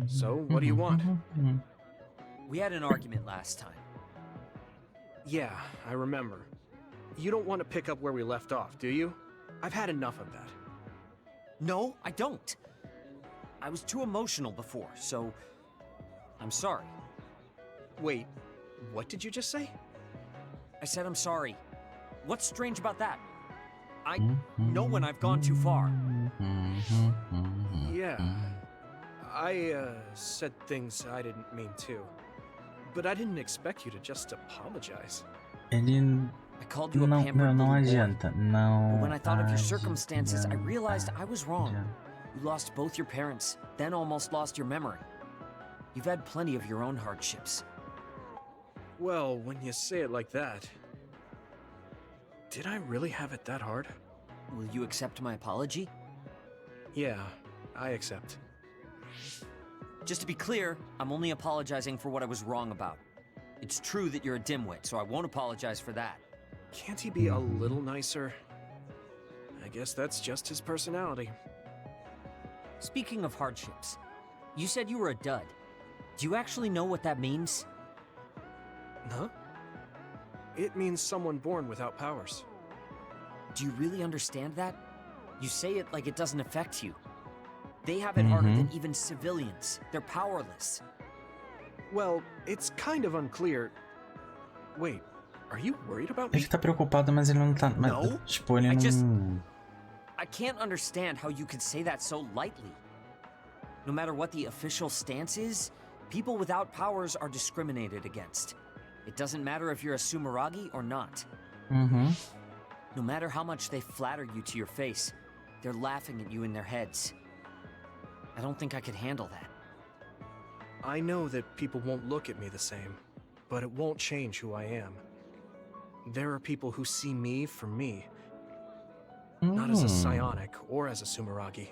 So, what do you want? We had an argument last time. Yeah, I remember. You don't want to pick up where we left off, do you? I've had enough of that. No, I don't. I was too emotional before, so I'm sorry. Wait, what did you just say? I said I'm sorry. What's strange about that? I know when I've gone too far. Yeah. I said things I didn't mean to. But I didn't expect you to just apologize. Ele I called you a pampered não little boy. adianta. Não. But when I thought of your circumstances, I realized I was wrong. You lost both your parents, then almost lost your memory. You've had plenty of your own hardships. Well, when you say it like that... Did I really have it that hard? Will you accept my apology? Yeah, I accept. Just to be clear, I'm only apologizing for what I was wrong about. It's true that you're a dimwit, so I won't apologize for that. Can't he be a little nicer? I guess that's just his personality. Speaking of hardships, you said you were a dud. Do you actually know what that means? Huh? It means someone born without powers. Do you really understand that? You say it like it doesn't affect you. They have it harder than even civilians. They're powerless. Well, it's kind of unclear. Wait, are you worried about me? Ele tá preocupado, mas ele não tá... No, tipo, ele não... I can't understand how you could say that so lightly. No matter what the official stance is, people without powers are discriminated against. It doesn't matter if you're a Sumeragi or not. No matter how much they flatter you to your face, they're laughing at you in their heads. I don't think I could handle that. I know that people won't look at me the same, but it won't change who I am. There are people who see me for me, not as a psionic or as a Sumeragi.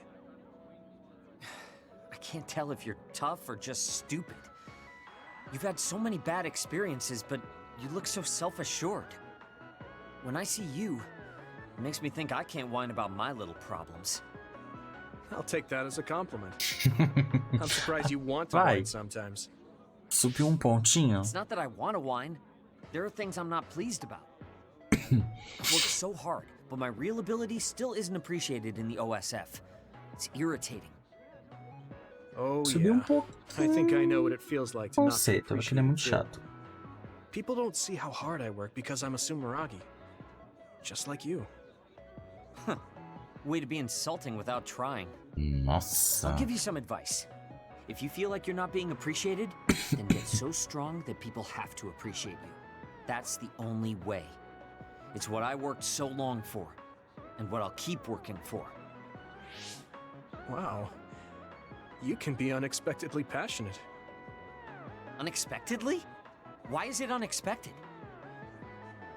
I can't tell if you're tough or just stupid. You've had so many bad experiences, but you look so self-assured. When I see you, it makes me think I can't whine about my little problems. I'll take that as a compliment. I'm surprised you want to whine sometimes. Subiu pontinho. It's not that I want to whine. There are things I'm not pleased about. I've worked so hard, but my real ability still isn't appreciated in the OSF. It's irritating. Oh Subiu yeah. I think I know what it feels like to not be Conceito, aquele é muito appreciated. chato. People don't see how hard I work because I'm a Sumeragi. Just like you. Huh. Way to be insulting without trying. Nossa. I'll give you some advice. If you feel like you're not being appreciated, then get so strong that people have to appreciate you. That's the only way. It's what I worked so long for, and what I'll keep working for. Wow. You can be unexpectedly passionate. Unexpectedly? Why is it unexpected?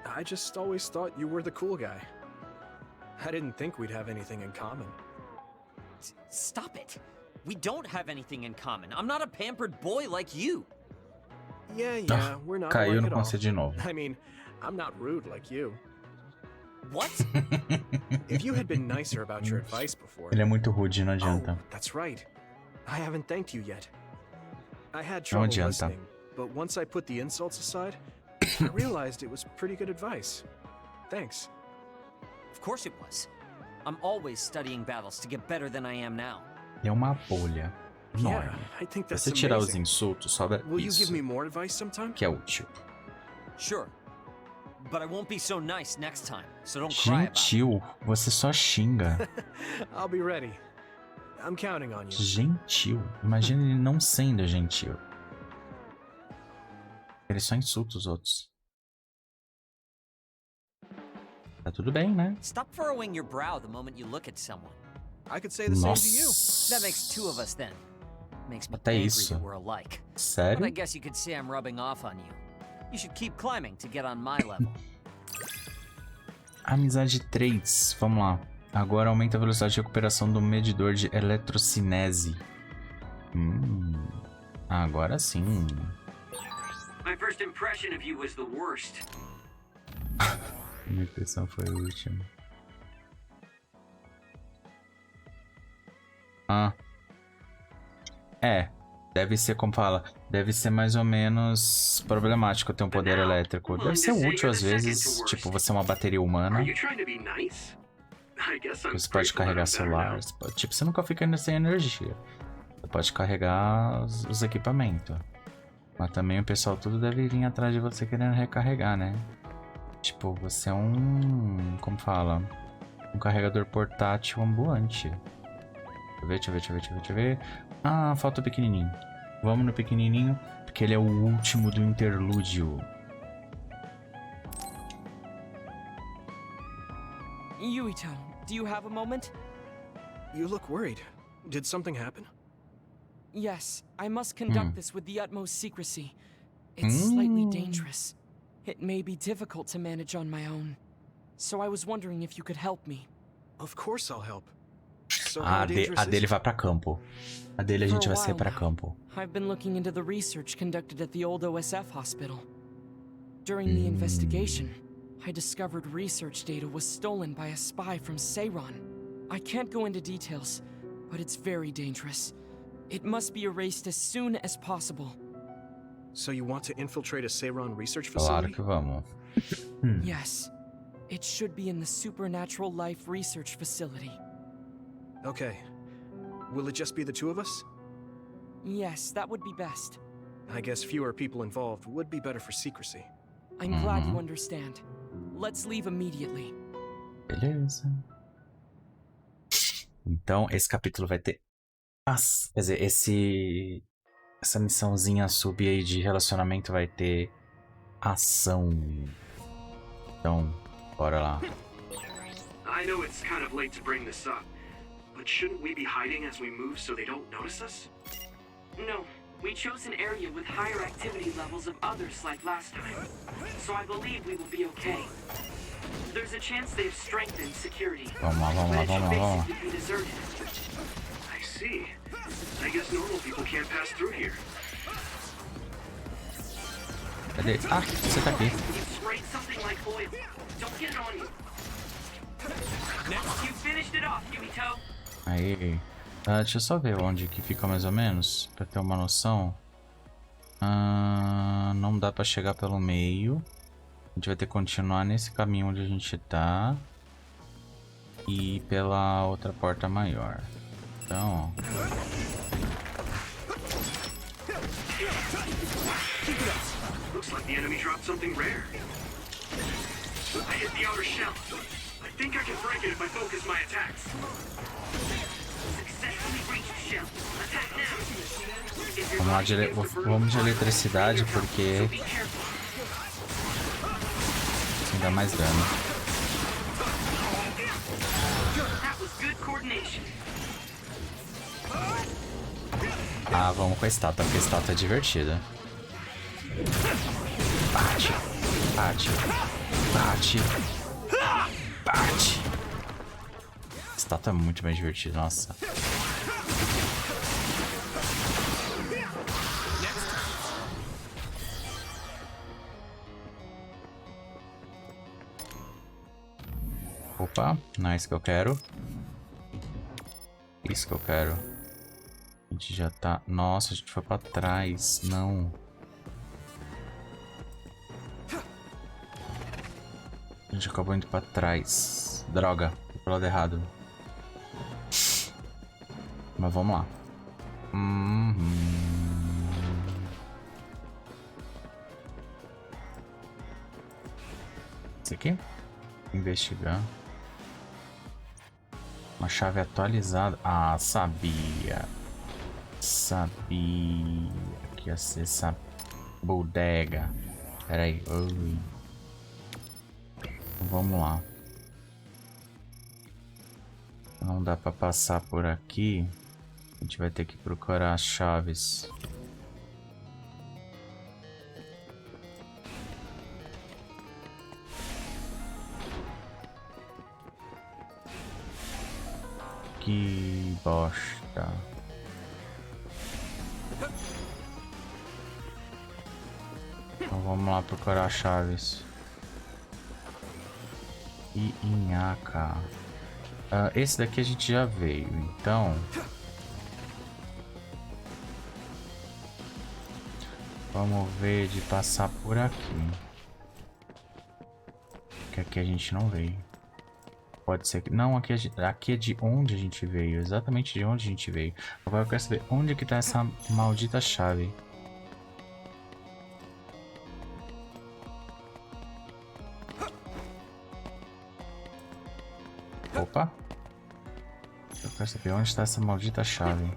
I just always thought you were the cool guy. I didn't think we'd have anything in common. Stop it! We don't have anything in common. I'm not a pampered boy like you. Yeah, we're not Caiu alike no at all. conceito de novo. I mean, I'm not rude like you. What? If you had been nicer about your advice before... Ele é muito rude, não adianta. Oh, that's right. I haven't thanked you yet. I had trouble listening, but once I put the insults aside, I realized it was pretty good advice. Thanks. Of course it was. I'm always studying battles to get better than I am now. É uma bolha enorme. I think Se that's você tirar os amazing. insultos, sobra Will you give isso, me more advice sometime? que é útil. Sure. But I won't be so nice next time, so don't cry about it. Gentil, você só xinga. I'll be ready. I'm counting on you. Gentil. Imagina ele não sendo gentil. Ele só insulta os outros. Tá tudo bem, né? Stop furrowing your brow the moment you look at someone. I could say the same to you. That makes two of us then. Makes me Até angry isso. that we're alike. Sério? But I guess you could say I'm rubbing off on you. You should keep climbing to get on my level. Amizade 3. Vamos lá. Agora aumenta a velocidade de recuperação do medidor de eletrocinese. Agora sim. My first impression of you was the worst. Minha impressão foi a última. Deve ser como fala. Deve ser mais ou menos problemático ter um poder elétrico. Deve ser útil às vezes. Tipo, você é uma bateria humana. Você pode carregar celular. Tipo, você nunca fica sem energia. Você pode carregar os equipamentos. Mas também o pessoal tudo deve vir atrás de você querendo recarregar, né? Tipo, você é um... Como fala? Um carregador portátil ambulante. Deixa eu ver. Ah, falta o pequenininho. Vamos no pequenininho, porque ele é o último do interlúdio. Yuito, do you have a moment? You look worried. Did something happen? Yes, I must conduct this with the utmost secrecy. It's slightly dangerous. It may be difficult to manage on my own. So I was wondering if you could help me. Of course I'll help. So A dele vai pra campo. A dele a gente vai sair pra campo. I've been looking into the research conducted at the old OSF hospital. During the investigation, I discovered research data was stolen by a spy from Seiron. I can't go into details, but it's very dangerous. It must be erased as soon as possible. So you want to infiltrate a Seiron research Claro facility? que vamos. Yes. It should be in the Supernatural Life Research Facility. Okay. Will it just be the two of us? Yes, that would be best. I guess fewer people involved would be better for secrecy. I'm glad you understand. Let's leave immediately. Beleza. Então, esse capítulo vai ter... Quer dizer, essa missãozinha sub aí de relacionamento vai ter ação. Então, bora lá. I know it's kind of late to bring this up, but shouldn't we be hiding as we move so they don't notice us? No, we chose an area with higher activity levels of others like last time, so I believe we will be okay. There's a chance they've strengthened security, Vamos lá, vamos lá, but it vamos should lá, vamos lá. basically be deserted. I see. I guess normal people can't pass through here. Cadê? Ah, você tá aqui. You sprayed something like oil. Don't get it on you. Next, you finished it off, Yuito. Aí. Deixa eu só ver onde que fica mais ou menos, pra ter uma noção. Não dá pra chegar pelo meio. A gente vai ter que continuar nesse caminho onde a gente tá. E pela outra porta maior. Então, ó. Looks like the enemy dropped something rare. I hit the outer shell. I think I can break it if I focus my attacks. Successfully reached shell. Attack now. Vamos lá vamos de eletricidade porque ainda mais dano. That was good coordination. Ah, vamos com a estátua, porque a estátua é divertida. Parte, parte, parte, parte. A estátua é muito bem divertida, nossa. Opa, não é isso que eu quero. Isso que eu quero. A gente já tá... Nossa, a gente foi pra trás. Não. A gente acabou indo pra trás. Droga, fui pro lado errado. Mas vamos lá. Isso aqui? Investigar. Uma chave atualizada. Ah, sabia. Sabia que ia ser essa bodega. Pera aí. Ui. Vamos lá. Não dá pra passar por aqui. A gente vai ter que procurar as chaves. Que bosta. Então vamos lá procurar chaves. E Inhaka. Esse daqui a gente já veio, então vamos ver de passar por aqui. Que aqui a gente não veio. Pode ser que... Não, aqui é de onde a gente veio. Exatamente de onde a gente veio. Agora eu quero saber onde que tá essa maldita chave. Opa. Eu quero saber onde está essa maldita chave.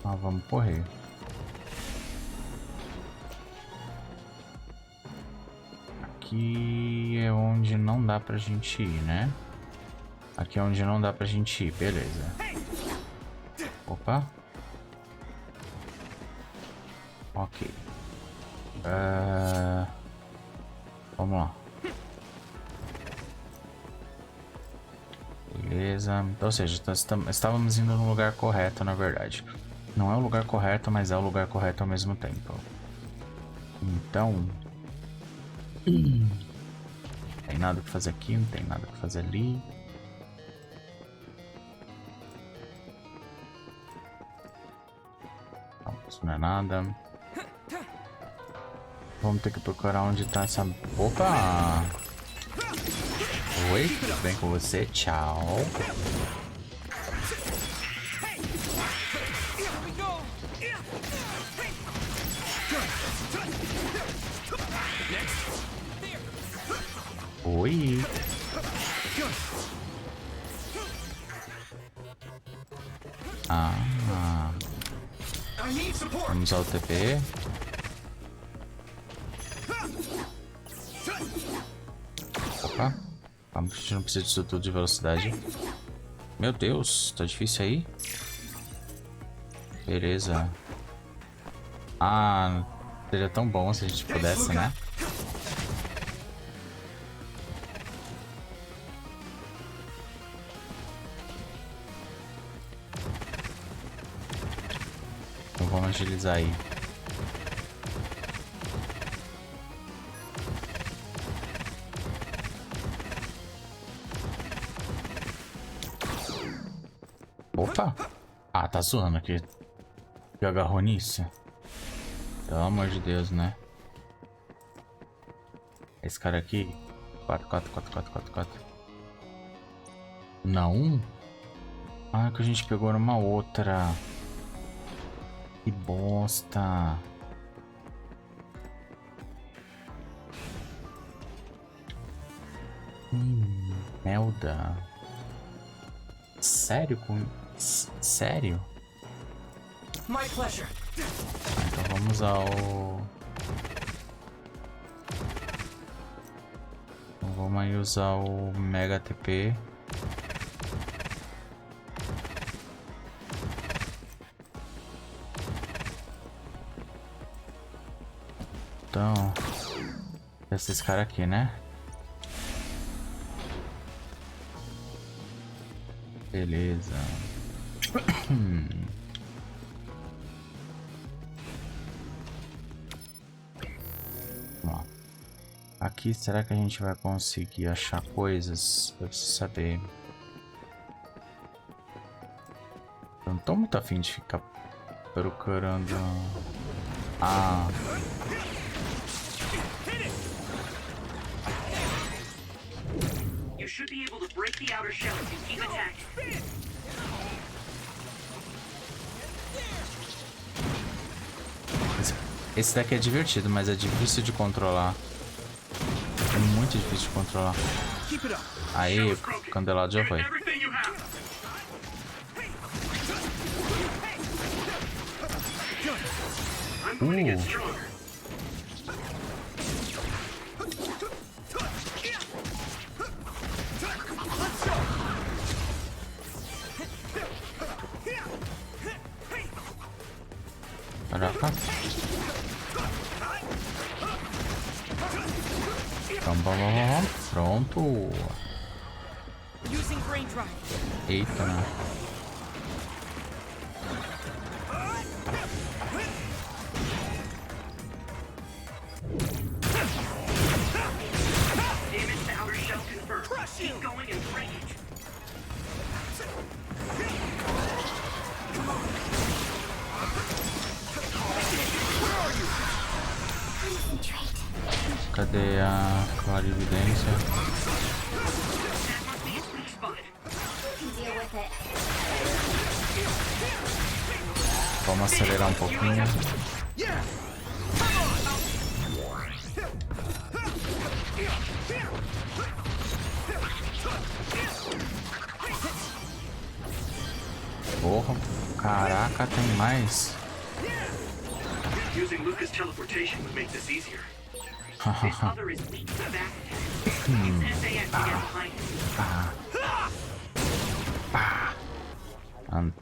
Ah, vamos correr. Aqui é onde não dá pra gente ir, né? Aqui é onde não dá pra gente ir, beleza. Opa. Ok. Vamos lá. Beleza. Ou seja, estávamos indo no lugar correto, na verdade. Não é o lugar correto, mas é o lugar correto ao mesmo tempo. Então... Não tem nada que fazer aqui, não tem nada que fazer ali. Não, isso não é nada. Vamos ter que procurar onde tá essa... Opa! Oi, tudo bem com você? Tchau. Oi. Vamos ao TP. Opa. Vamos, a gente não precisa disso tudo de velocidade. Meu Deus, tá difícil aí? Beleza. Ah, seria tão bom se a gente pudesse, né? Então vamos agilizar aí. Opa! Ah, tá zoando aqui. Que agarrou nisso? Pelo amor de Deus, né? Esse cara aqui. 4. Não? Ah, que a gente pegou numa outra. Que bosta. Merda. Sério? Sério? My pleasure. Então vamos ao... Então vamos aí usar o Mega TP. Então... Esses caras aqui, né? Beleza. Vamos lá. Aqui, será que a gente vai conseguir achar coisas? Eu preciso saber. Eu não tô muito afim de ficar procurando. Ah. You should be able to break the outer shell if you keep attacking. Esse daqui é divertido, mas é difícil de controlar. É muito difícil de controlar. Aí, o candelado já foi. Caraca. Vamos. Pronto. Eita, né? Cadê a clarividência? Vamos acelerar um pouquinho. Porra, caraca, tem mais. Using Lucas' teleportation would make this easier.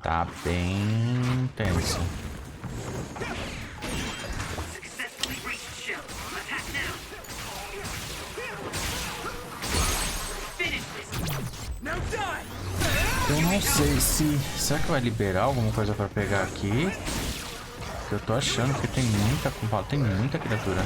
Tá bem tenso. Eu não sei se... Será que vai liberar alguma coisa pra pegar aqui? Eu tô achando que tem muita criatura.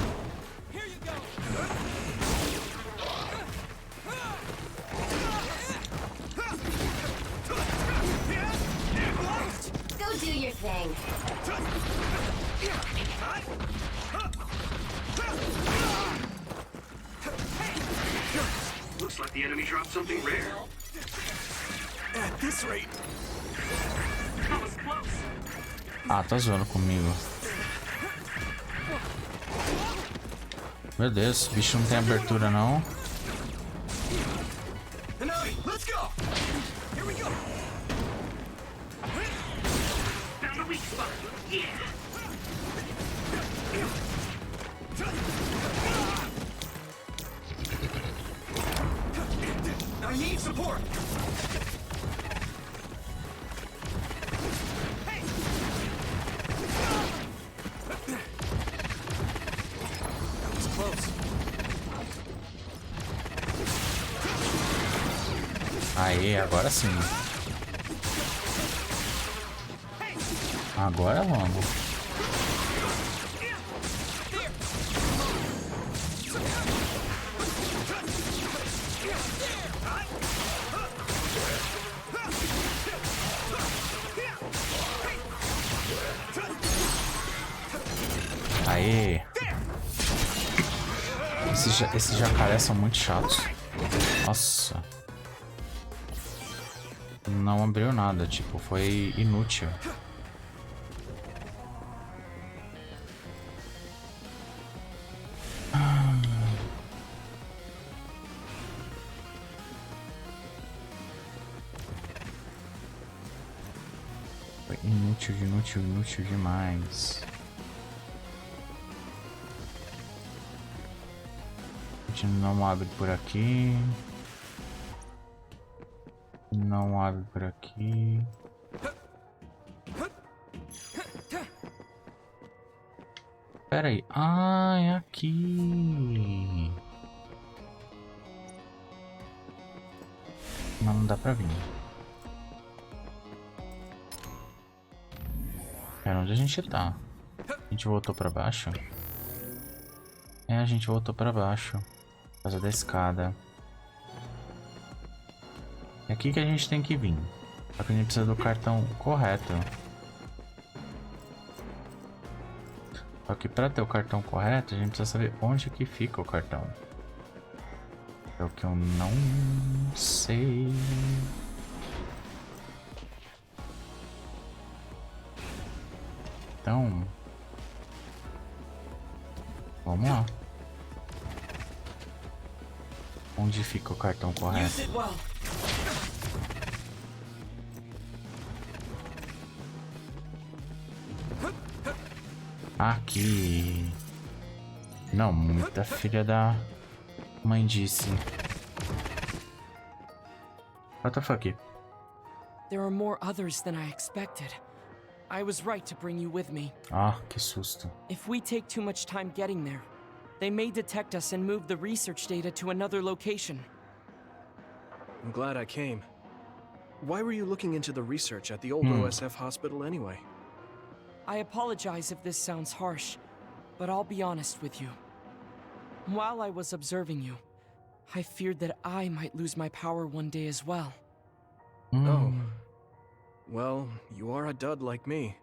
Looks like the enemy dropped something rare. At this rate. That was close. Ah, tá zoando comigo. Meu Deus, esse bicho não tem abertura não. Let's go. Here we go. Found a weak spot. Yeah. Aê, agora sim. Agora vamos. Aê! Esses jacarés são muito chatos. Nossa. Não abriu nada, tipo, foi inútil. Foi inútil, inútil, inútil demais. A gente não abre por aqui. Não abre por aqui. Pera aí. Ah, é aqui. Mas não dá pra vir. Pera, onde a gente tá? A gente voltou pra baixo? É, a gente voltou pra baixo. Por causa da escada. É aqui que a gente tem que vir. Só que a gente precisa do cartão correto. Só que pra ter o cartão correto, a gente precisa saber onde que fica o cartão. É o que eu não sei. Então... vamos lá. Onde fica o cartão correto? Aqui. Não, muita filha da mãe disse. What the fuck? There are more others than I expected. I was right to bring you with me. Ah, que susto. If we take too much time getting there, they may detect us and move the research data to another location. I'm glad I came. Why were you looking into the research at the old OSF hospital anyway? I apologize if this sounds harsh, but I'll be honest with you. While I was observing you, I feared that I might lose my power one day as well. Oh. Well, you are a dud like me.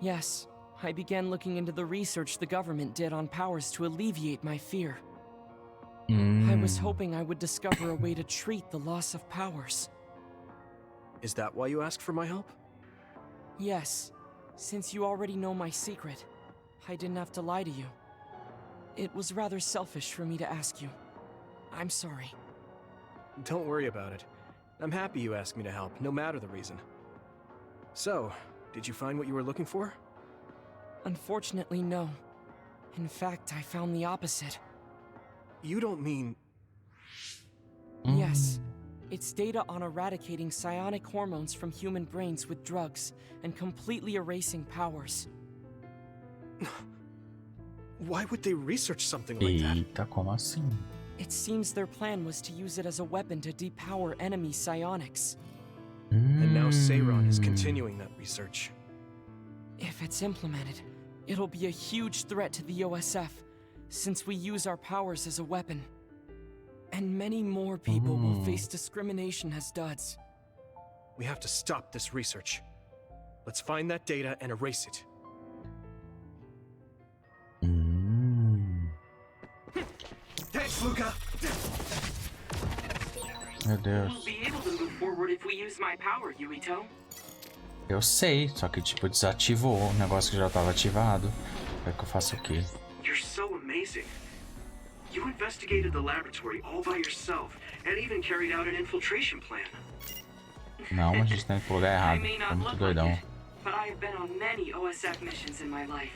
Yes, I began looking into the research the government did on powers to alleviate my fear. I was hoping I would discover a way to treat the loss of powers. Is that why you asked for my help? Yes, since you already know my secret, I didn't have to lie to you. It was rather selfish for me to ask you. I'm sorry. Don't worry about it. I'm happy you asked me to help, no matter the reason. So, did you find what you were looking for? Unfortunately, no. In fact, I found the opposite. You don't mean... Yes. It's data on eradicating psionic hormones from human brains with drugs and completely erasing powers. Why would they research something like that? Eita, como assim? It seems their plan was to use it as a weapon to depower enemy psionics. And now Seiron is continuing that research. If it's implemented, it'll be a huge threat to the OSF, since we use our powers as a weapon. And many more people will face discrimination as duds. We have to stop this research. Let's find that data and erase it. Thanks, Luca. Meu Deus. We'll be able to move forward if we use my power, Yuito. Eu sei, só que tipo desativou o negócio que já estava ativado. É que eu faço o quê? You're so amazing. You investigated the laboratory all by yourself and even carried out an infiltration plan. Não, a gente tá indo pro lugar errado. I may Tô not muito look doidão. like it, but I have been on many OSF missions in my life.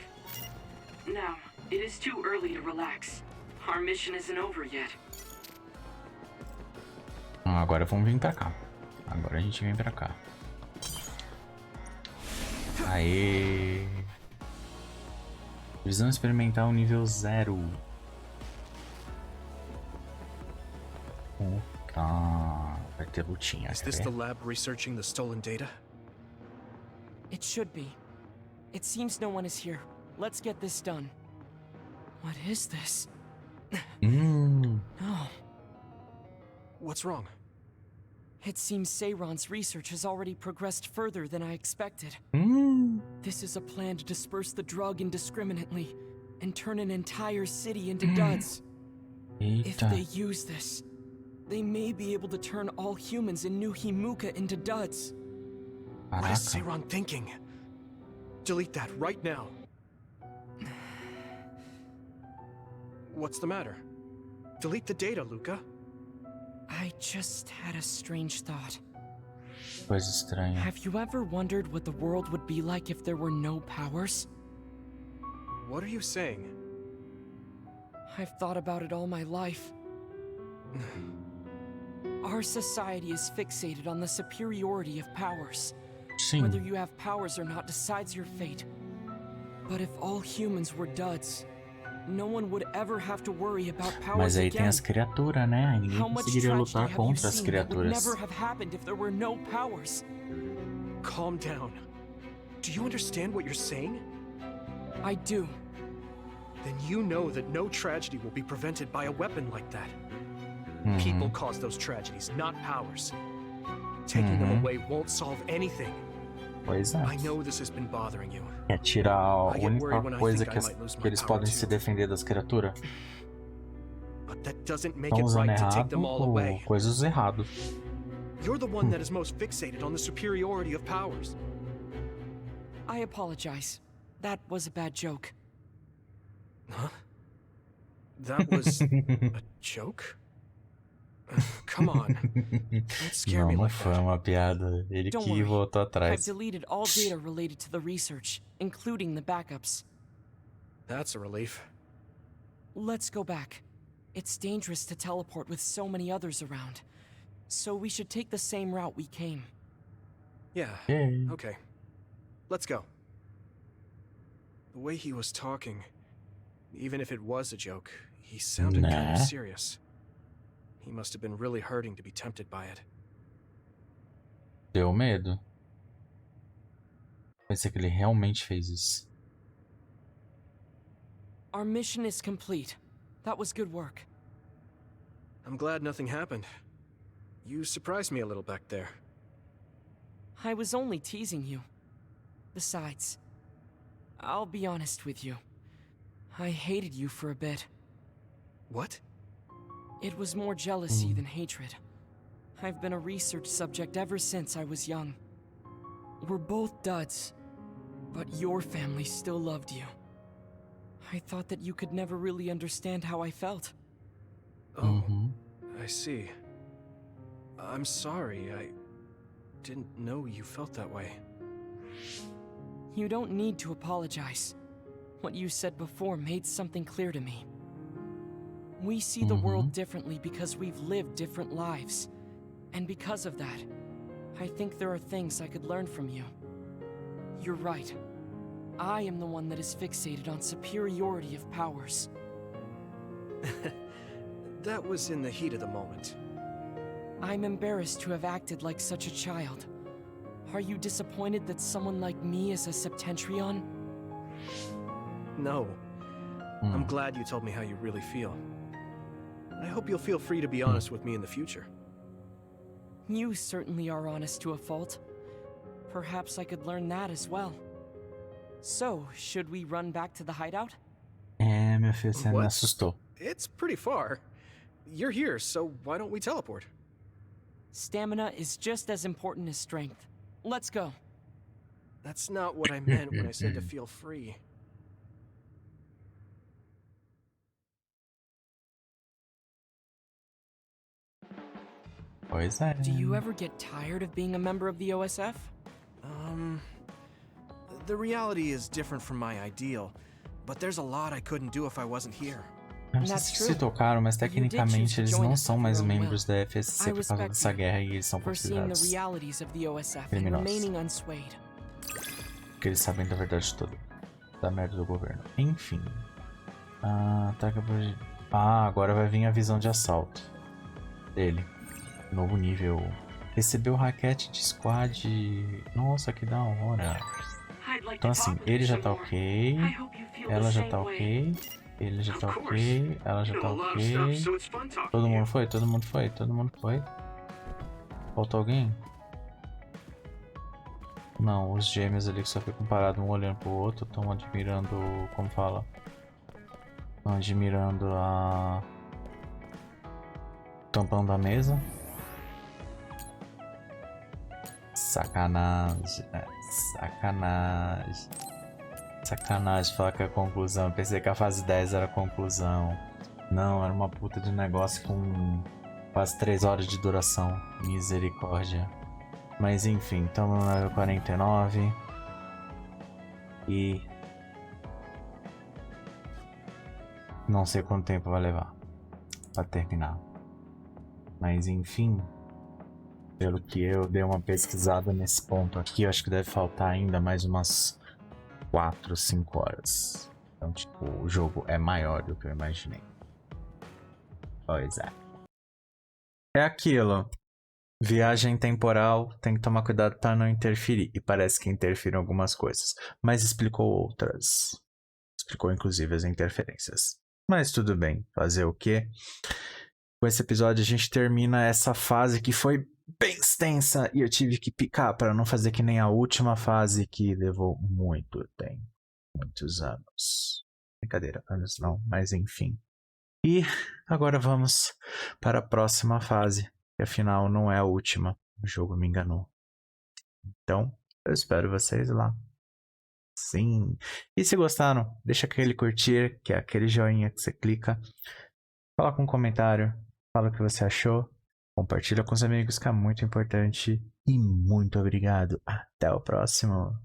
Now, it is too early to relax. Our mission isn't over yet. Agora vamos vir pra cá. Agora a gente vem pra cá. Aê! Precisamos experimentar o nível 0. Tá. Vai ter lutinha, Is this the lab researching the stolen data? It should be. It seems no one is here. Let's get this done. What is this? No. What's wrong? It seems Seiron's research has already progressed further than I expected. This is a plan to disperse the drug indiscriminately and turn an entire city into duds. If they use this, they may be able to turn all humans in New Himuka into duds. What is Seiron thinking? Delete that right now. What's the matter? Delete the data, Luca. I just had a strange thought. Coisa estranha. Have you ever wondered what the world would be like if there were no powers? What are you saying? I've thought about it all my life. Our society is fixated on the superiority of powers. Sim. Whether you have powers or not decides your fate. But if all humans were duds, no one would ever have to worry about powers. Mas aí again. tem as criaturas, né? Aí ninguém conseguiria lutar contra as criaturas. Never have happened if there were no powers. Calm down. Do you understand what you're saying? I do. Then you know that no tragedy will be prevented by a weapon like that. People cause those tragedies, not powers. Taking them away won't solve anything. Pois é. I know this has been bothering you. É tirar a única coisa que eles podem se defender das criaturas. Estão usando errado ou coisas erradas. You're the one that is most fixated on the superiority of powers. I apologize. That was a bad joke. Huh? That was a joke? Come on. Don't scare me Não like foi that. uma piada. Ele Don't que worry. voltou I've atrás. deleted all data related to the research, including the backups. That's a relief. Let's go back. It's dangerous to teleport with so many others around. So we should take the same route we came. Yeah. Okay. Let's go. The way he was talking, even if it was a joke, he sounded kind of serious. He must have been really hurting to be tempted by it. Deu medo? Pensei que ele realmente fez isso. Our mission is complete. That was good work. I'm glad nothing happened. You surprised me a little back there. I was only teasing you. Besides, I'll be honest with you. I hated you for a bit. What? It was more jealousy than hatred. I've been a research subject ever since I was young. We're both duds, but your family still loved you. I thought that you could never really understand how I felt. Oh, I see. I'm sorry, I didn't know you felt that way. You don't need to apologize. What you said before made something clear to me. We see the world differently because we've lived different lives. And because of that, I think there are things I could learn from you. You're right. I am the one that is fixated on superiority of powers. That was in the heat of the moment. I'm embarrassed to have acted like such a child. Are you disappointed that someone like me is a Septentrion? No. I'm glad you told me how you really feel. I hope you'll feel free to be honest with me in the future. You certainly are honest to a fault. Perhaps I could learn that as well. So, should we run back to the hideout? Meu filho, você me assustou. It's pretty far. You're here, so why don't we teleport? Stamina is just as important as strength. Let's go. That's not what I meant when I said to feel free. Pois é. Do you ever get tired of being a member of the OSF? The reality is different from my ideal, but there's a lot I couldn't do if I wasn't here. Não sei se tocaram, mas tecnicamente eles não são mais membros da FSC por causa dessa guerra e eles são considerados criminosos. Porque eles sabem da verdade toda. Da merda do governo. Enfim. Agora vai vir a visão de assalto dele. Novo nível. Recebeu raquete de squad. Nossa, que da hora. Então assim, ele já tá ok. Ela já tá ok. Ele já tá ok. Ela já tá ok. Todo mundo foi? Todo mundo foi? Todo mundo foi? Falta alguém? Não, os gêmeos ali que só ficam parados um olhando pro outro. Estão admirando... Como fala? Estão admirando a... tampão da mesa. Sacanagem, sacanagem. Sacanagem falar que é a conclusão. Pensei que a fase 10 era a conclusão. Não, era uma puta de negócio com quase 3 horas de duração. Misericórdia. Mas enfim, estamos no level 49. E... não sei quanto tempo vai levar pra terminar. Mas enfim... pelo que eu dei uma pesquisada nesse ponto aqui, eu acho que deve faltar ainda mais umas 4, 5 horas. Então, tipo, o jogo é maior do que eu imaginei. Pois é. É aquilo. Viagem temporal, tem que tomar cuidado para não interferir. E parece que interfere em algumas coisas. Mas explicou outras. Explicou, inclusive, as interferências. Mas tudo bem. Fazer o quê? Com esse episódio, a gente termina essa fase que foi bem extensa e eu tive que picar para não fazer que nem a última fase que levou muito tempo, muitos anos. Brincadeira, anos não, mas enfim. E agora vamos para a próxima fase, que afinal não é a última, o jogo me enganou. Então, eu espero vocês lá. Sim. E se gostaram, deixa aquele curtir, que é aquele joinha que você clica. Fala com um comentário, fala o que você achou. Compartilha com os amigos, que é muito importante. E muito obrigado. Até o próximo.